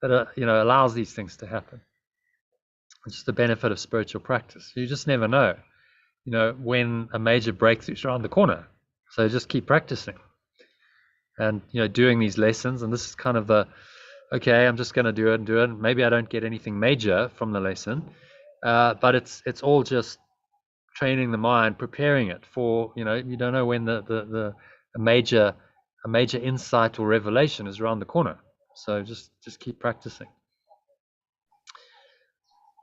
that allows these things to happen. It's just the benefit of spiritual practice. You just never know, when a major breakthrough is around the corner. So just keep practicing, and doing these lessons. And this is kind of the, okay, I'm just going to do it and do it. Maybe I don't get anything major from the lesson, but it's all just training the mind, preparing it for, you don't know when a major insight or revelation is around the corner. So just keep practicing.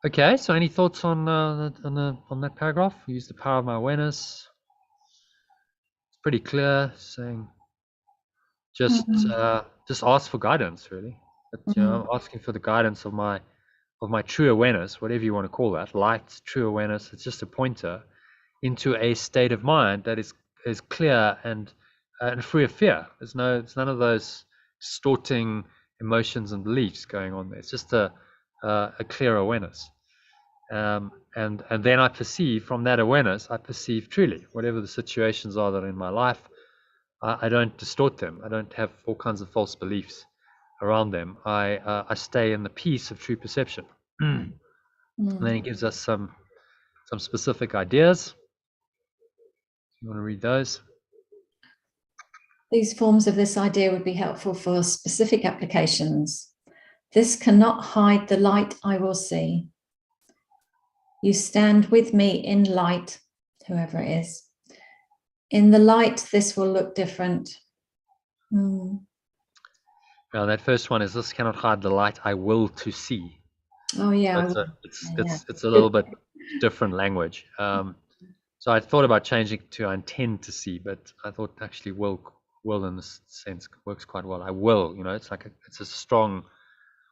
Okay, so any thoughts on that paragraph? Use the power of my awareness. pretty clear, saying just ask for guidance, really. But, I'm asking for the guidance of my true awareness, whatever you want to call that, light, true awareness. It's just a pointer into a state of mind that is clear and free of fear. It's none of those distorting emotions and beliefs going on there. It's just a clear awareness. And then I perceive, from that awareness, I perceive truly whatever the situations are that are in my life. I don't distort them. I don't have all kinds of false beliefs around them. I stay in the peace of true perception. And then he gives us some specific ideas. You want to read those? These forms of this idea would be helpful for specific applications. This cannot hide the light I will see. You stand with me in light, whoever it is. In the light, this will look different. Well, that first one is, this cannot hide the light I will to see. Oh yeah, so it's a little bit different language. So I thought about changing to I intend to see, but I thought actually will in this sense works quite well. I will, it's like it's a strong,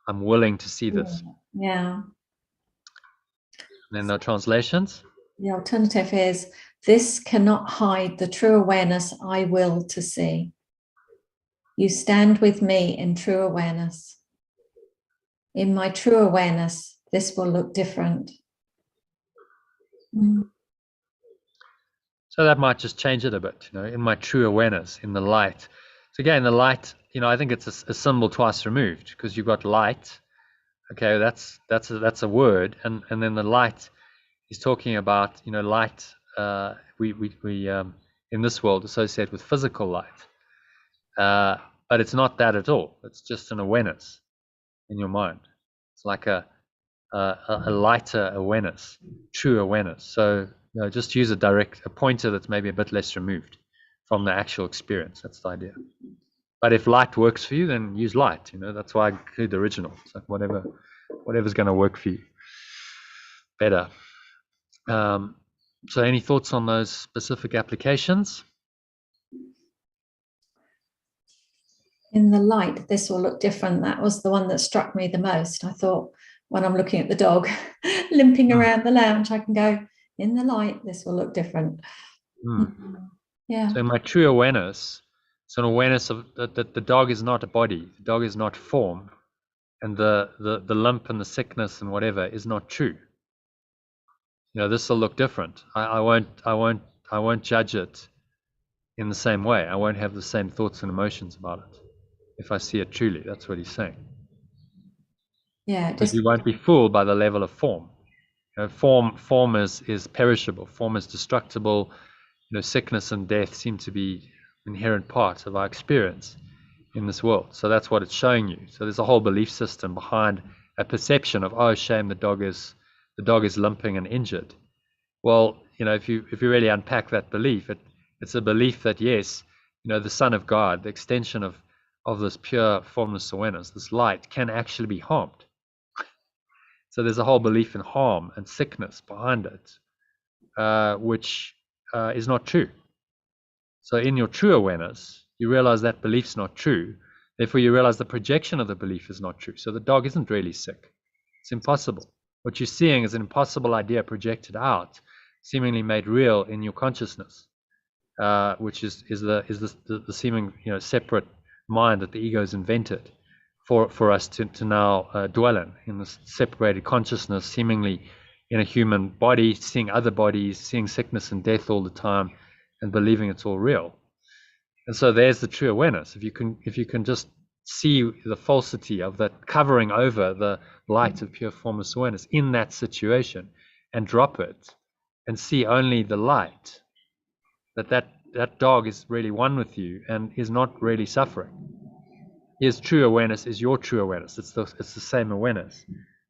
I'm willing to see this. Yeah. And then the translations. The alternative is, this cannot hide the true awareness I will to see. You stand with me in true awareness. In my true awareness, this will look different. So that might just change it a bit, in my true awareness, in the light. So again, the light, I think it's a symbol twice removed, because you've got light. Okay, that's a word, and then the light is talking about, light. We in this world associate with physical light, but it's not that at all. It's just an awareness in your mind. It's like a lighter awareness, true awareness. So just use a pointer that's maybe a bit less removed from the actual experience. That's the idea. But if light works for you, then use light. That's why I include the original. It's like whatever's going to work for you better. So any thoughts on those specific applications? In the light, this will look different. That was the one that struck me the most. I thought, when I'm looking at the dog limping around the lounge, I can go, in the light, this will look different. Yeah. So in my true awareness, it's an awareness of that the dog is not a body, the dog is not form, and the limp and the sickness and whatever is not true. This will look different. I won't judge it in the same way. I won't have the same thoughts and emotions about it if I see it truly. That's what he's saying. Yeah, because you won't be fooled by the level of form. Form is perishable. Form is destructible. Sickness and death seem to be inherent parts of our experience in this world. So that's what it's showing you. So there's a whole belief system behind a perception of, oh, shame, the dog is limping and injured. Well, if you really unpack that belief, it's a belief that yes, the Son of God, the extension of this pure formless awareness, this light, can actually be harmed. So there's a whole belief in harm and sickness behind it, which is not true. So in your true awareness, you realize that belief's not true. Therefore, you realize the projection of the belief is not true. So the dog isn't really sick. It's impossible. What you're seeing is an impossible idea projected out, seemingly made real in your consciousness, which is the seeming separate mind that the ego has invented for us to now dwell in this separated consciousness, seemingly in a human body, seeing other bodies, seeing sickness and death all the time, and believing it's all real. And so there's the true awareness. If you can just see the falsity of that covering over the light of pure formless awareness in that situation, and drop it, and see only the light, that dog is really one with you and is not really suffering. His true awareness is your true awareness. It's the same awareness.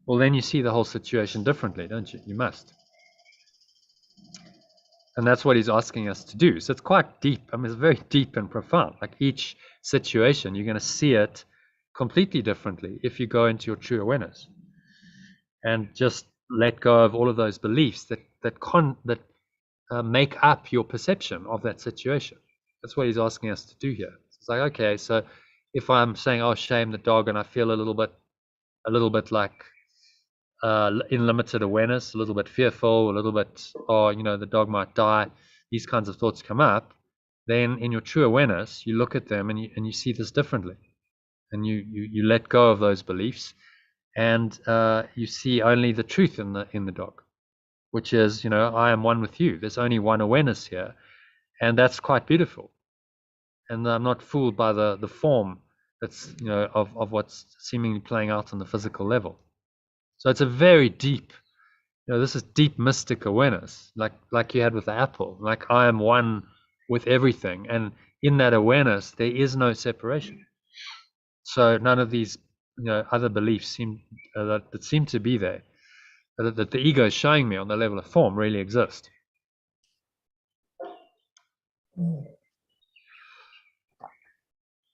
Well, then you see the whole situation differently, don't you? You must. And that's what he's asking us to do. So it's quite deep. It's very deep and profound. Like each situation, you're going to see it completely differently if you go into your true awareness and just let go of all of those beliefs that make up your perception of that situation. That's what he's asking us to do here. It's like, okay, so if I'm saying, oh, shame the dog, and I feel a little bit like in limited awareness, a little bit fearful, a little bit, oh, the dog might die, these kinds of thoughts come up, then in your true awareness, you look at them and you see this differently. And you let go of those beliefs, and you see only the truth in the dog, which is, I am one with you. There's only one awareness here, and that's quite beautiful. And I'm not fooled by the form that's of what's seemingly playing out on the physical level. So it's a very deep, this is deep mystic awareness, like you had with the apple. Like, I am one with everything, and in that awareness there is no separation. So none of these other beliefs seem that seem to be there, that the ego is showing me on the level of form, really exist.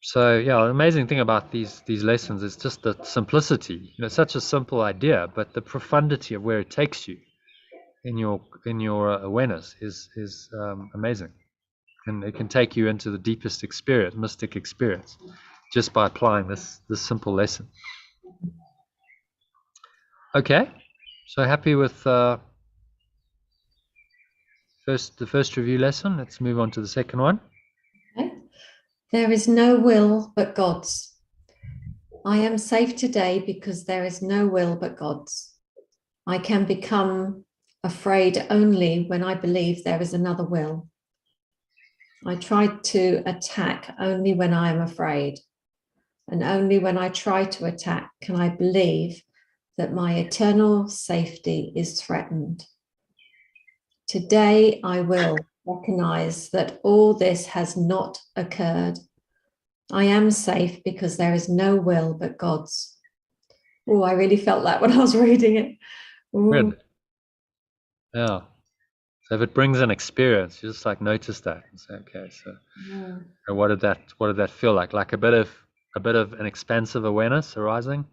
So yeah, the amazing thing about these lessons is just the simplicity. It's such a simple idea, but the profundity of where it takes you in your awareness is amazing, and it can take you into the deepest experience, mystic experience, just by applying this simple lesson. Okay, so happy with the first review lesson. Let's move on to the second one. Okay. There is no will but God's. I am safe today because there is no will but God's. I can become afraid only when I believe there is another will. I try to attack only when I am afraid. And only when I try to attack can I believe that my eternal safety is threatened. Today I will recognize that all this has not occurred. I am safe because there is no will but God's. Oh, I really felt that when I was reading it. Ooh. Good. Yeah. So if it brings an experience, you just like notice that and say, okay, so yeah. What did that feel like? Like a bit of an expansive awareness arising?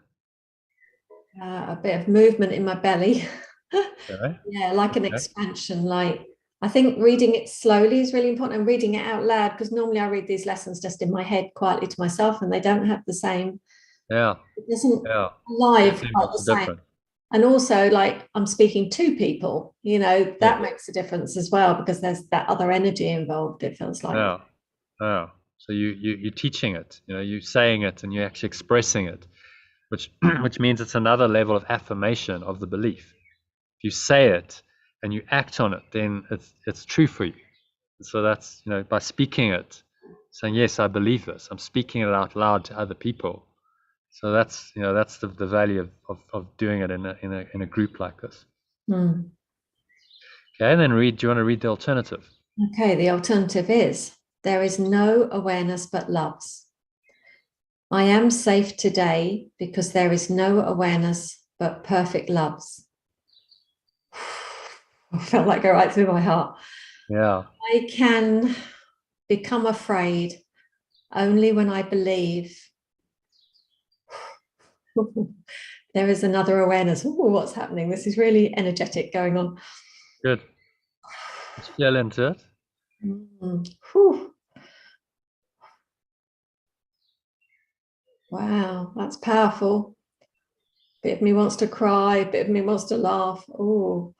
A bit of movement in my belly. Okay. Yeah, like an expansion. Like, I think reading it slowly is really important, and reading it out loud, because normally I read these lessons just in my head quietly to myself, and they don't have the same. Yeah. It doesn't Quite live quite the same. different. And also, like, I'm speaking to people, that makes a difference as well, because there's that other energy involved, it feels like. Yeah. Yeah. So you're teaching it, you're saying it, and you're actually expressing it, which means it's another level of affirmation of the belief. If you say it and you act on it, then it's true for you. So that's, by speaking it, saying, yes, I believe this, I'm speaking it out loud to other people. So that's, that's the value of doing it in a group like this. Okay, and then do you want to read the alternative? Okay, the alternative is, there is no awareness but love's. I am safe today because there is no awareness but perfect love's. I felt like go right through my heart. Yeah. I can become afraid only when I believe there is another awareness. Ooh, what's happening? This is really energetic going on. Good. Let's feel into it. Wow, that's powerful. Bit of me wants to cry, bit of me wants to laugh. Oh,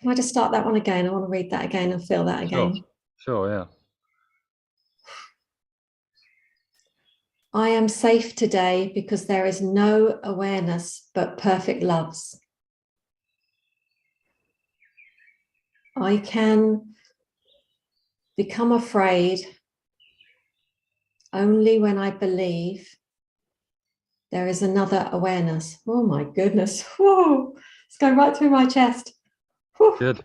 can I just start that one again? I want to read that again and feel that again. Sure, yeah. I am safe today because there is no awareness but perfect love's. I can become afraid only when I believe there is another awareness. Oh my goodness. Whoa. It's going right through my chest. Whew. Good.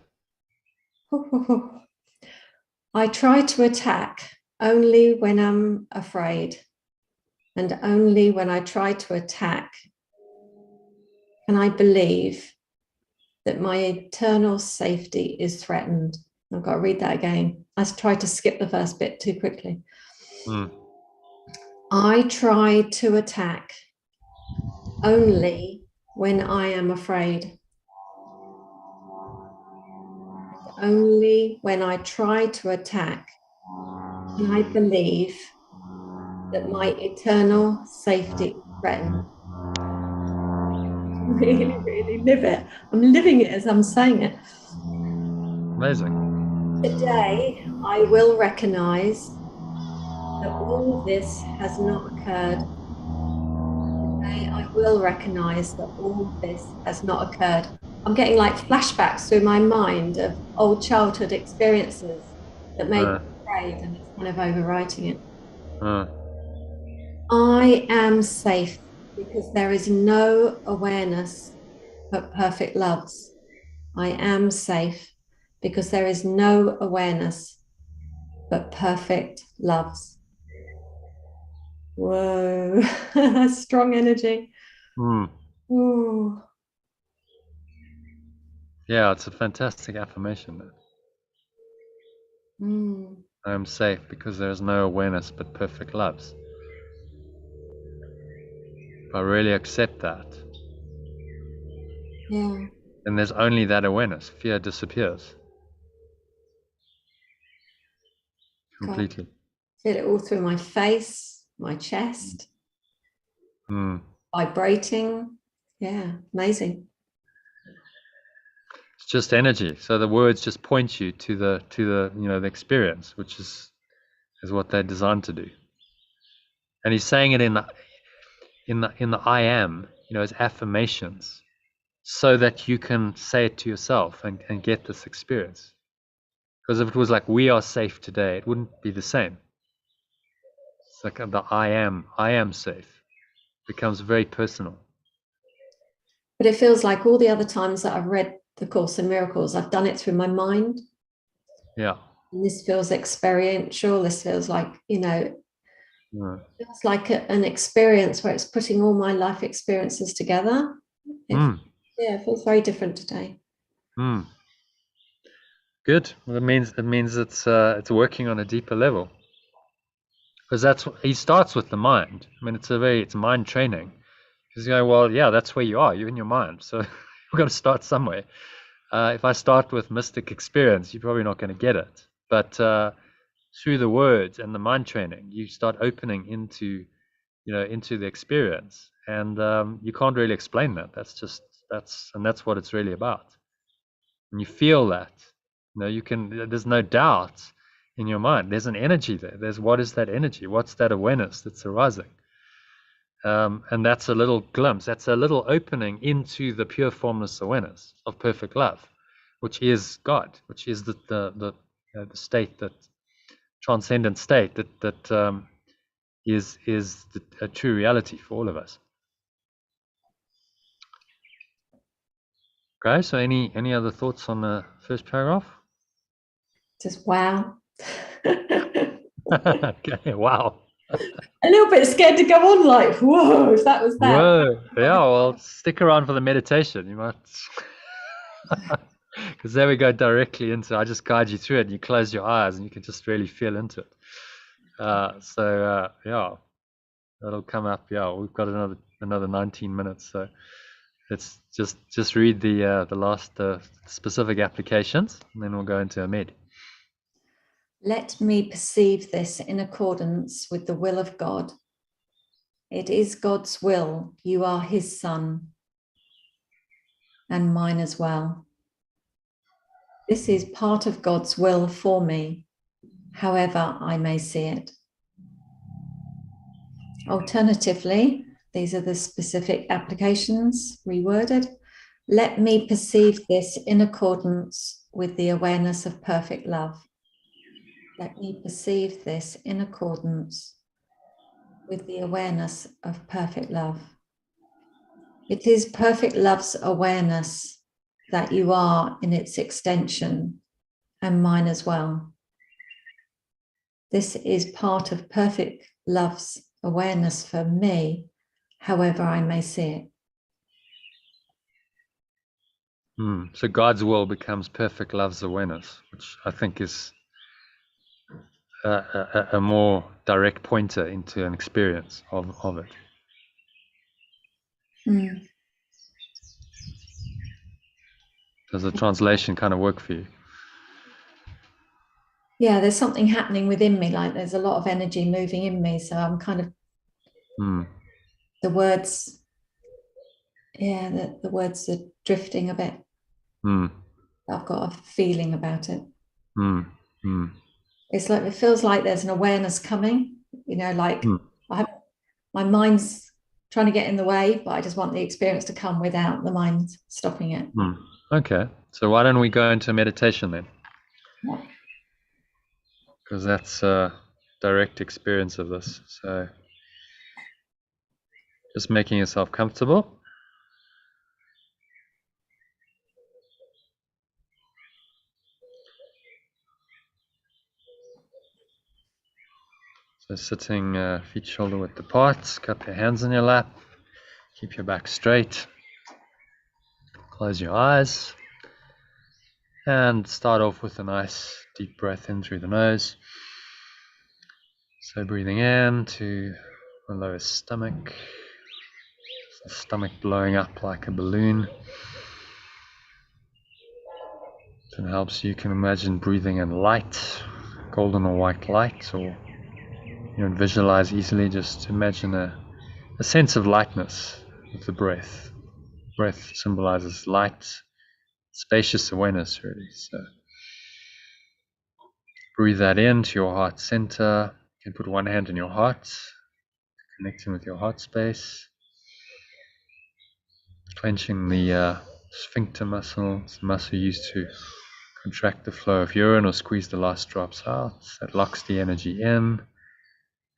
I try to attack only when I'm afraid. And only when I try to attack can I believe that my eternal safety is threatened. I've got to read that again. I tried to skip the first bit too quickly. I try to attack only when I am afraid. Only when I try to attack can I believe that my eternal safety is threatened. Really, really live it. I'm living it as I'm saying it. Amazing. Today, I will recognize that all this has not occurred. Today, I will recognize that all this has not occurred. I'm getting like flashbacks through my mind of old childhood experiences that made me afraid, and it's kind of overwriting it. I am safe because there is no awareness but perfect loves. I am safe because there is no awareness but perfect loves. Whoa, strong energy. Ooh. Yeah, it's a fantastic affirmation. I am safe because there is no awareness but perfect loves. If I really accept that, Yeah. then there's only that awareness. Fear disappears completely. God. Feel it all through my face, my chest, vibrating. Yeah, amazing. It's just energy. So the words just point you to the the experience, which is what they're designed to do. And he's saying it in the I am, as affirmations, so that you can say it to yourself and get this experience. Because if it was like we are safe today, it wouldn't be the same. It's like the I am safe becomes very personal. But it feels like all the other times that I've read the Course in Miracles, I've done it through my mind. Yeah. And this feels experiential. This feels like, it feels like an experience where it's putting all my life experiences together. Yeah, it feels very different today. Good. Well, it means it's working on a deeper level. Because that's what he starts with the mind. I mean, it's mind training. Because you go, well, yeah, that's where you are. You're in your mind. So you've got to start somewhere. If I start with mystic experience, you're probably not going to get it. But through the words and the mind training, you start opening into the experience, and you can't really explain that. That's what it's really about. And you feel that, there's no doubt in your mind. There's an energy there. What is that energy? What's that awareness that's arising? And that's a little glimpse. That's a little opening into the pure formless awareness of perfect love, which is God, which is the state, that transcendent state that is a true reality for all of us. Okay, so any other thoughts on the first paragraph? Just wow. Okay, wow. A little bit scared to go on, like, whoa, if that was that. Whoa, yeah, well, stick around for the meditation. You might, because there we go directly into, I just guide you through it, and you close your eyes and you can just really feel into it. Yeah, that'll come up. Yeah, we've got another 19 minutes, so let's just read the last specific applications, and then we'll go into a med. Let me perceive this in accordance with the will of God. It is God's will. You are his son, and mine as well. This is part of God's will for me, however I may see it. Alternatively, these are the specific applications reworded. Let me perceive this in accordance with the awareness of perfect love. Let me perceive this in accordance with the awareness of perfect love. It is perfect love's awareness that you are in its extension, and mine as well. This is part of perfect love's awareness for me, however I may see it. So God's will becomes perfect love's awareness, which I think is a more direct pointer into an experience of it. Does the translation kind of work for you? yeah, there's something happening within me, like there's a lot of energy moving in me. So I'm kind of, the words, yeah, the words are drifting a bit. I've got a feeling about it. It's like, it feels like there's an awareness coming, like my mind's trying to get in the way, but I just want the experience to come without the mind stopping it. Okay, so why don't we go into meditation then? Yeah. Because that's a direct experience of this. So just making yourself comfortable. So sitting feet shoulder width apart, cup your hands in your lap, keep your back straight, close your eyes, and start off with a nice deep breath in through the nose. So breathing in to the lower stomach, the stomach blowing up like a balloon. It helps. You can imagine breathing in light, golden or white light, or you don't visualize easily, just imagine a sense of lightness with the breath. Breath symbolizes light, spacious awareness, really. So breathe that into your heart center. You can put one hand in your heart, connecting with your heart space, clenching the sphincter muscle. It's the muscle used to contract the flow of urine or squeeze the last drops out. That locks the energy in.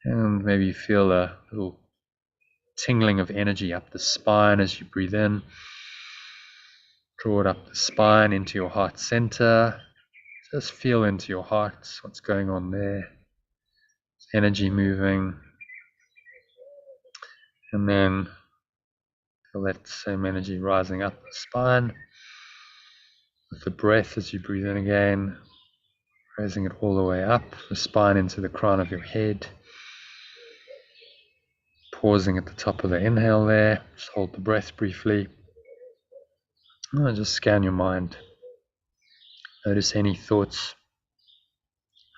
And maybe feel a little tingling of energy up the spine as you breathe in. Draw it up the spine into your heart center. Just feel into your heart what's going on there. Energy moving. And then feel that same energy rising up the spine. With the breath as you breathe in again, raising it all the way up the spine into the crown of your head. Pausing at the top of the inhale there. Just hold the breath briefly. And just scan your mind. Notice any thoughts,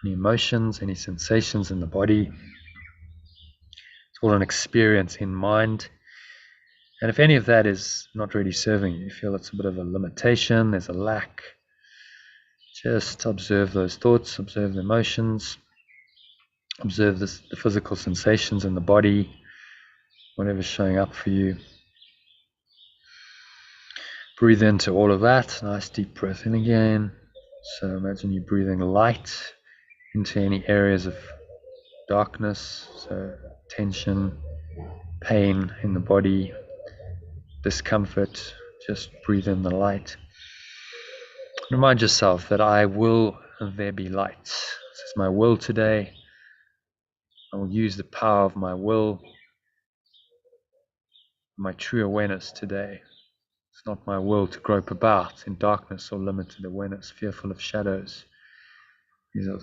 any emotions, any sensations in the body. It's all an experience in mind. And if any of that is not really serving you, you feel it's a bit of a limitation, there's a lack, just observe those thoughts, observe the emotions, observe the physical sensations in the body, whatever's showing up for you. Breathe into all of that. Nice deep breath in again. So imagine you breathing light into any areas of darkness, so tension, pain in the body, discomfort. Just breathe in the light. Remind yourself that I will there be light. This is my will today. I will use the power of my will, my true awareness today. It's not my will to grope about in darkness or limited awareness, fearful of shadows. These are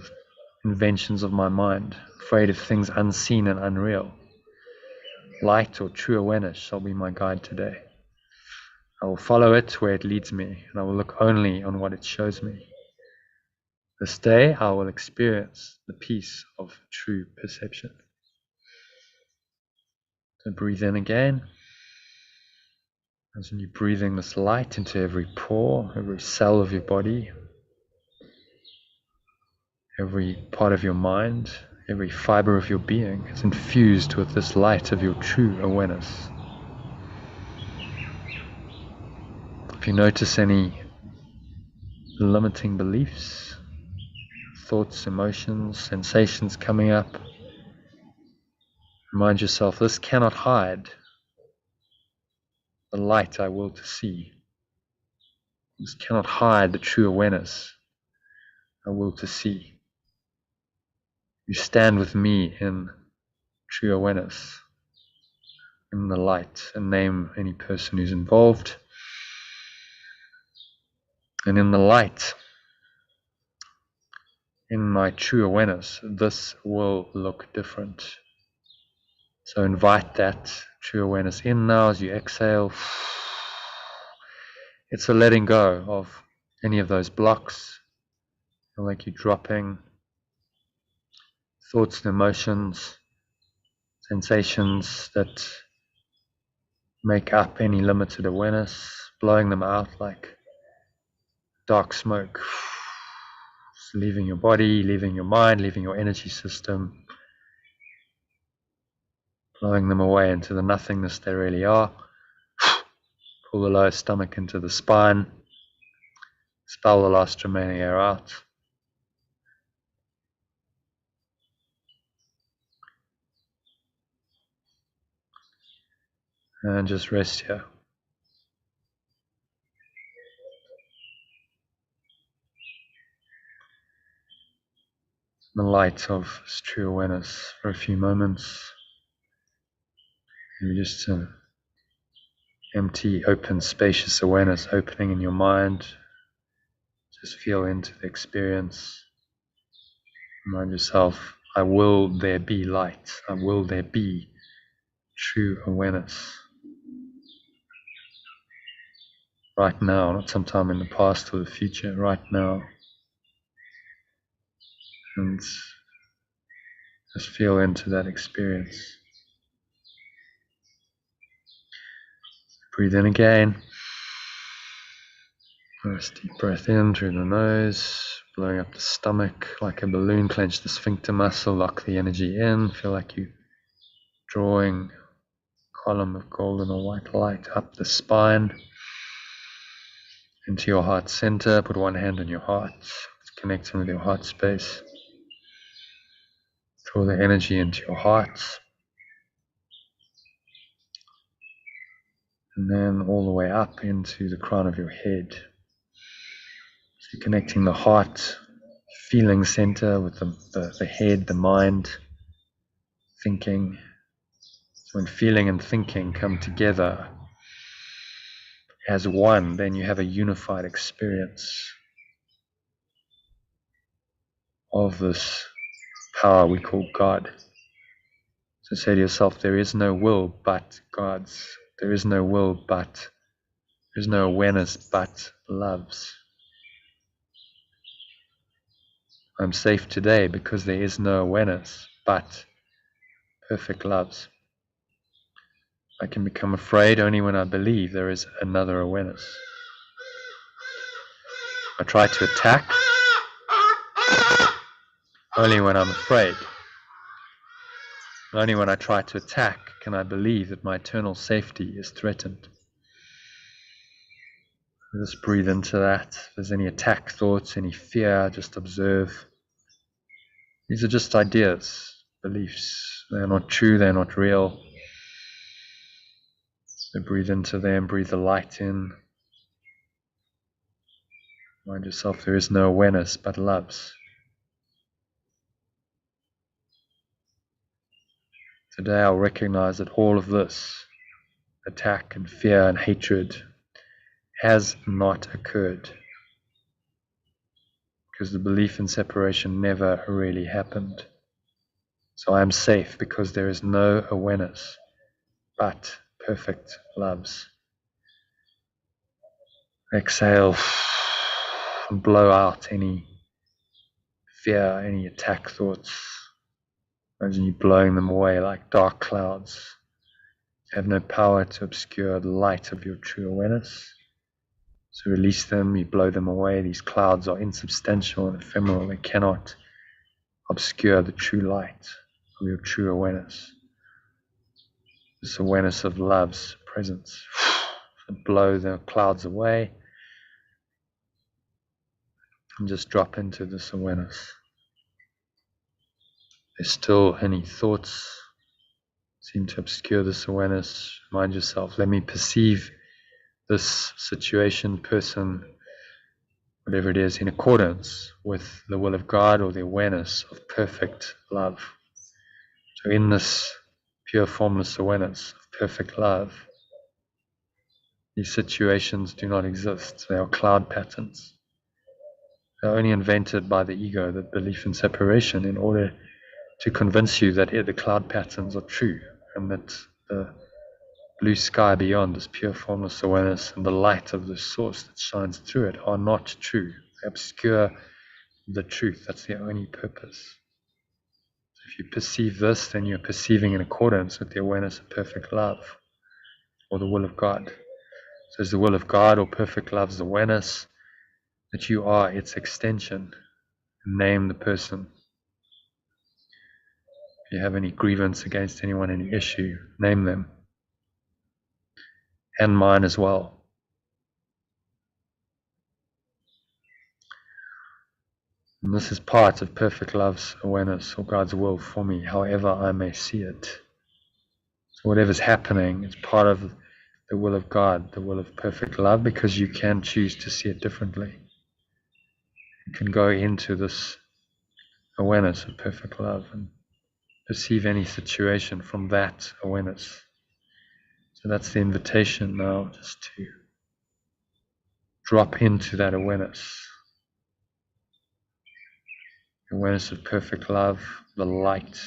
inventions of my mind, afraid of things unseen and unreal. Light or true awareness shall be my guide today. I will follow it where it leads me, and I will look only on what it shows me. This day I will experience the peace of true perception. So breathe in again. As you're breathing this light into every pore, every cell of your body, every part of your mind, every fiber of your being is infused with this light of your true awareness. If you notice any limiting beliefs, thoughts, emotions, sensations coming up, remind yourself this cannot hide the light I will to see. This cannot hide the true awareness I will to see. You stand with me in true awareness, in the light, and name any person who's involved. And in the light, in my true awareness, this will look different. So invite that true awareness in now as you exhale. It's a letting go of any of those blocks. Feel like you're dropping thoughts and emotions, sensations that make up any limited awareness, blowing them out like dark smoke, just leaving your body, leaving your mind, leaving your energy system, blowing them away into the nothingness they really are. Pull the lower stomach into the spine, expel the last remaining air out. And just rest here. In the light of this true awareness for a few moments. Maybe just an empty, open, spacious awareness opening in your mind. Just feel into the experience. Remind yourself, I will there be light. I will there be true awareness. Right now, not sometime in the past or the future, right now. And just feel into that experience. Breathe in again. Nice deep breath in through the nose, blowing up the stomach like a balloon. Clench the sphincter muscle, lock the energy in. Feel like you drawing a column of golden or white light up the spine into your heart center. Put one hand on your heart, it's connecting with your heart space. Draw the energy into your heart, and then all the way up into the crown of your head. So connecting the heart, feeling center with the head, the mind, thinking. So when feeling and thinking come together as one, then you have a unified experience of this power we call God. So say to yourself, there is no will but God's. There is no will but, there's no awareness but love's. I'm safe today because there is no awareness but perfect love's. I can become afraid only when I believe there is another awareness. I try to attack only when I'm afraid. Only when I try to attack can I believe that my eternal safety is threatened. Just breathe into that. If there's any attack thoughts, any fear, just observe. These are just ideas, beliefs. They're not true, they're not real. So breathe into them, breathe the light in. Remind yourself there is no awareness but love's. Today I'll recognize that all of this, attack and fear and hatred, has not occurred. Because the belief in separation never really happened. So I am safe because there is no awareness but perfect love's. Exhale and blow out any fear, any attack thoughts. Imagine you blowing them away like dark clouds. You have no power to obscure the light of your true awareness. So release them, you blow them away. These clouds are insubstantial and ephemeral. They cannot obscure the true light of your true awareness. This awareness of love's presence. So blow the clouds away and just drop into this awareness. There's still any thoughts seem to obscure this awareness. Remind yourself, let me perceive this situation, person, whatever it is, in accordance with the will of God or the awareness of perfect love. So in this pure formless awareness of perfect love, these situations do not exist. They are cloud patterns. They are only invented by the ego, the belief in separation, in order to convince you that the cloud patterns are true and that the blue sky beyond is pure formless awareness and the light of the source that shines through it are not true. They obscure the truth. That's their only purpose. If you perceive this, then you're perceiving in accordance with the awareness of perfect love, or the will of God. So is the will of God or perfect love's awareness that you are its extension. Name the person. If you have any grievance against anyone, any issue, name them. And mine as well. And this is part of perfect love's awareness, or God's will for me, however I may see it. So whatever's happening is part of the will of God, the will of perfect love, because you can choose to see it differently. You can go into this awareness of perfect love and perceive any situation from that awareness. So that's the invitation now, just to drop into that awareness. Awareness of perfect love, the light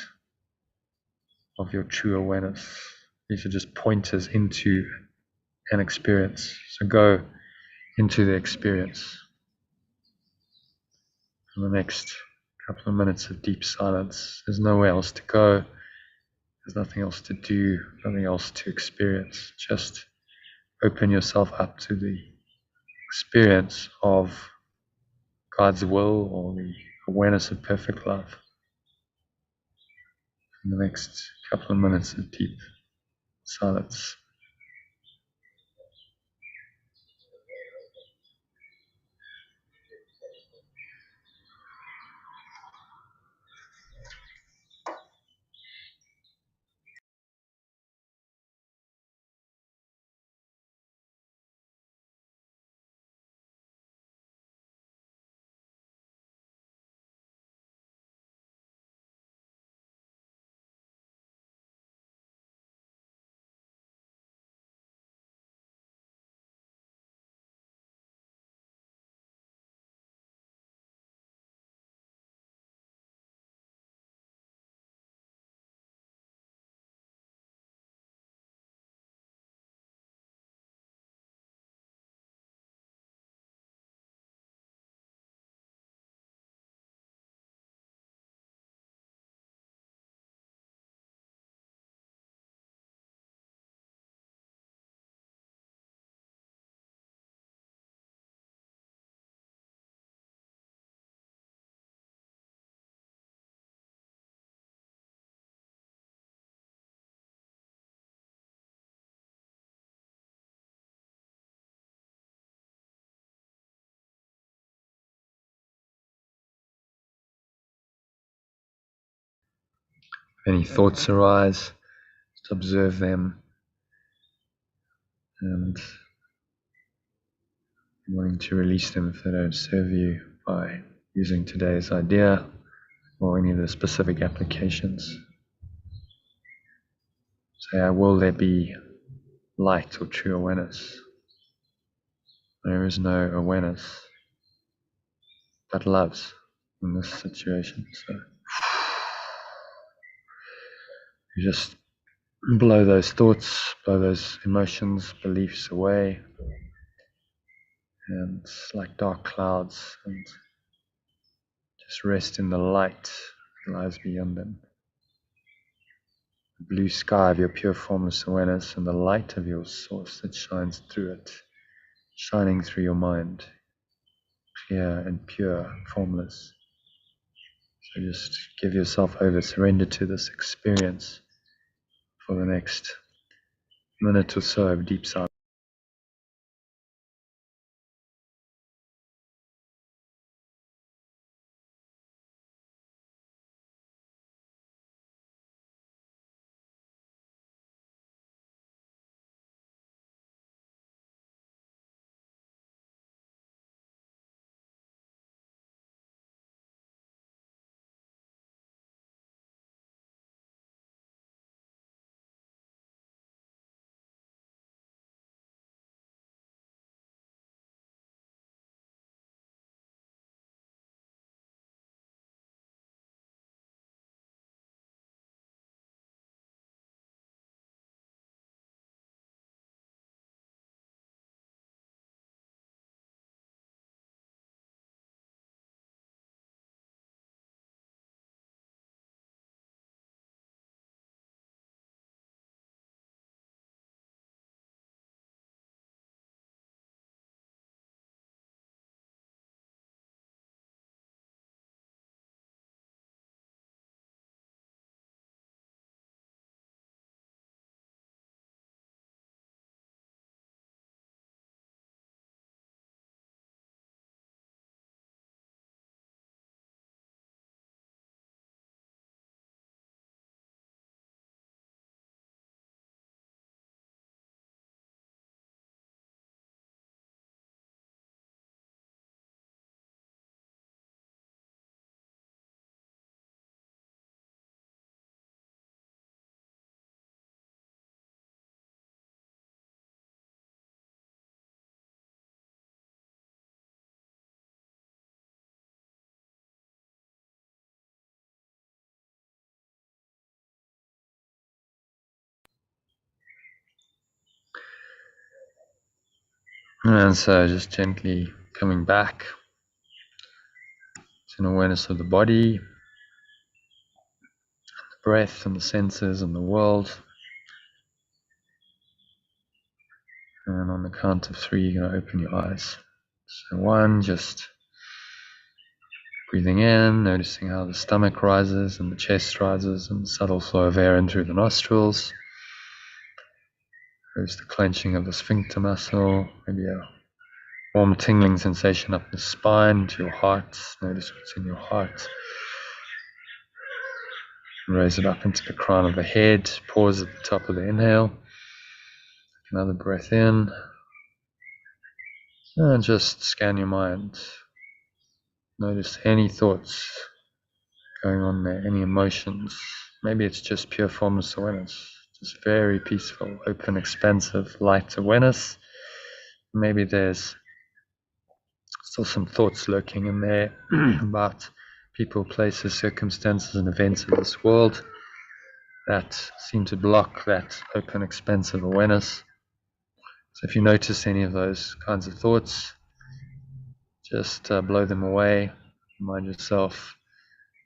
of your true awareness. These are just pointers into an experience. So go into the experience. For the next couple of minutes of deep silence, there's nowhere else to go. There's nothing else to do, nothing else to experience. Just open yourself up to the experience of God's will, or the awareness of perfect love. In the next couple of minutes of deep silence. If any thoughts arise, just observe them, and wanting to release them if they don't serve you by using today's idea or any of the specific applications. Say, will there be light or true awareness? There is no awareness, but loves in this situation. So you just blow those thoughts, blow those emotions, beliefs away, and it's like dark clouds, and just rest in the light that lies beyond them. The blue sky of your pure formless awareness and the light of your source that shines through it, shining through your mind, clear and pure, formless. So just give yourself over, surrender to this experience for the next minute or so of deep silence. And so just gently coming back to an awareness of the body, the breath and the senses and the world. And on the count of 3, you're going to open your eyes. So 1, just breathing in, noticing how the stomach rises and the chest rises and the subtle flow of air in through the nostrils. There's the clenching of the sphincter muscle, maybe a warm tingling sensation up the spine to your heart. Notice what's in your heart. Raise it up into the crown of the head. Pause at the top of the inhale. Another breath in. And just scan your mind. Notice any thoughts going on there, any emotions. Maybe it's just pure formless awareness. Just very peaceful, open, expansive, light awareness. Maybe there's still some thoughts lurking in there about people, places, circumstances, and events of this world that seem to block that open, expansive awareness. So if you notice any of those kinds of thoughts, just blow them away. Remind yourself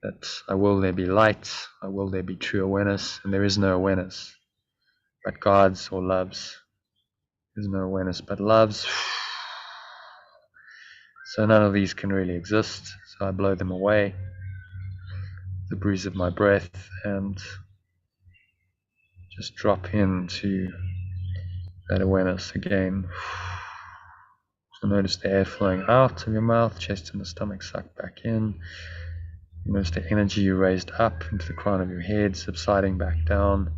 that I will there be light, I will there be true awareness, and there is no awareness but God's or love's. There's no awareness but love's. So none of these can really exist. So I blow them away, the breeze of my breath, and just drop into that awareness again. So notice the air flowing out of your mouth, chest and the stomach sucked back in. You notice the energy you raised up into the crown of your head, subsiding back down,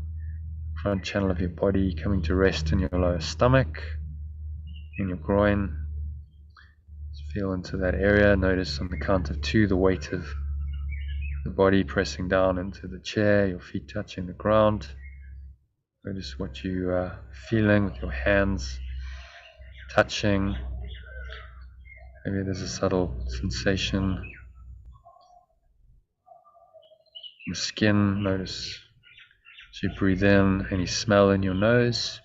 front channel of your body, coming to rest in your lower stomach, in your groin. Just feel into that area. Notice on the count of 2 the weight of the body pressing down into the chair, your feet touching the ground. Notice what you are feeling with your hands touching. Maybe there's a subtle sensation in the skin. Notice as you breathe in, any smell in your nose,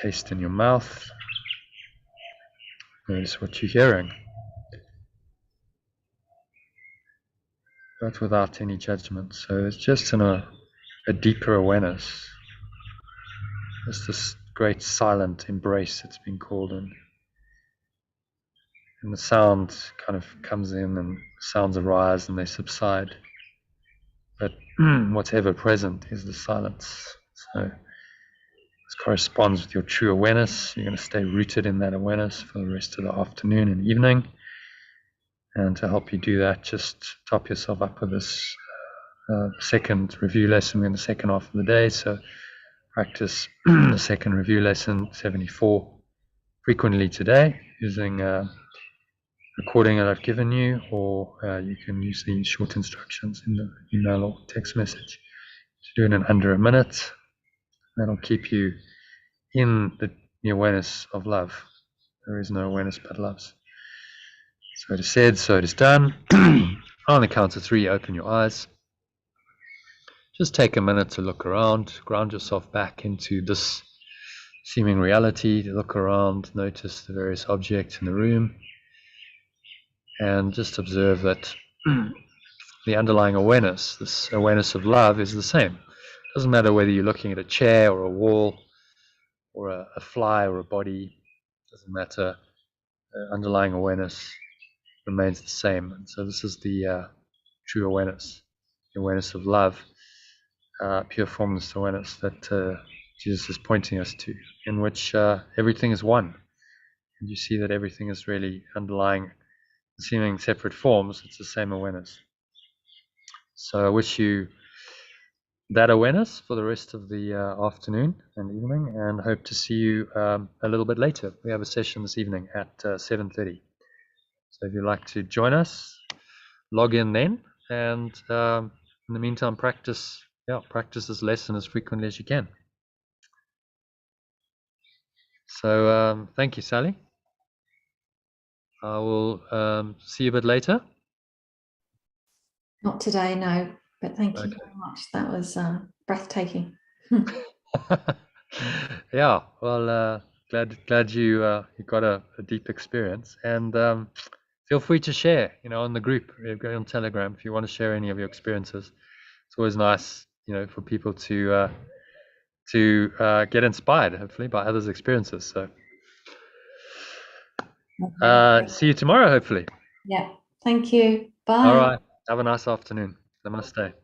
taste in your mouth. Notice what you're hearing, but without any judgment. So it's just in a deeper awareness. It's this great silent embrace it's been called in. And the sound kind of comes in and sounds arise and they subside. But what's ever present is the silence. So this corresponds with your true awareness. You're going to stay rooted in that awareness for the rest of the afternoon and evening. And to help you do that, just top yourself up with this second review lesson in the second half of the day. So practice the second review lesson 74 frequently today using recording that I've given you, or you can use the short instructions in the email or text message to do it in under a minute. That'll keep you in the awareness of love. There is no awareness but love's. So it is said, so it is done. On the count of 3, open your eyes. Just take a minute to look around, ground yourself back into this seeming reality, to look around, notice the various objects in the room, and just observe that the underlying awareness, this awareness of love, is the same. It doesn't matter whether you're looking at a chair or a wall or a fly or a body. It doesn't matter. The underlying awareness remains the same. And so this is the true awareness, the awareness of love, pure formless awareness that Jesus is pointing us to, in which everything is one. And you see that everything is really underlying, seeming separate forms. It's the same awareness. So I wish you that awareness for the rest of the afternoon and evening, and hope to see you a little bit later. We have a session this evening at 7:30. So if you'd like to join us, log in then, and in the meantime, practice this lesson as frequently as you can. So thank you, Sally. I will see you a bit later. Not today, no, but thank you very much. That was breathtaking. Yeah, well, Glad you got a deep experience, and feel free to share, on the group. Go on Telegram if you want to share any of your experiences. It's always nice, for people to get inspired, hopefully, by others' experiences. So, see you tomorrow, hopefully. Yeah. Thank you. Bye. All right. Have a nice afternoon. Namaste.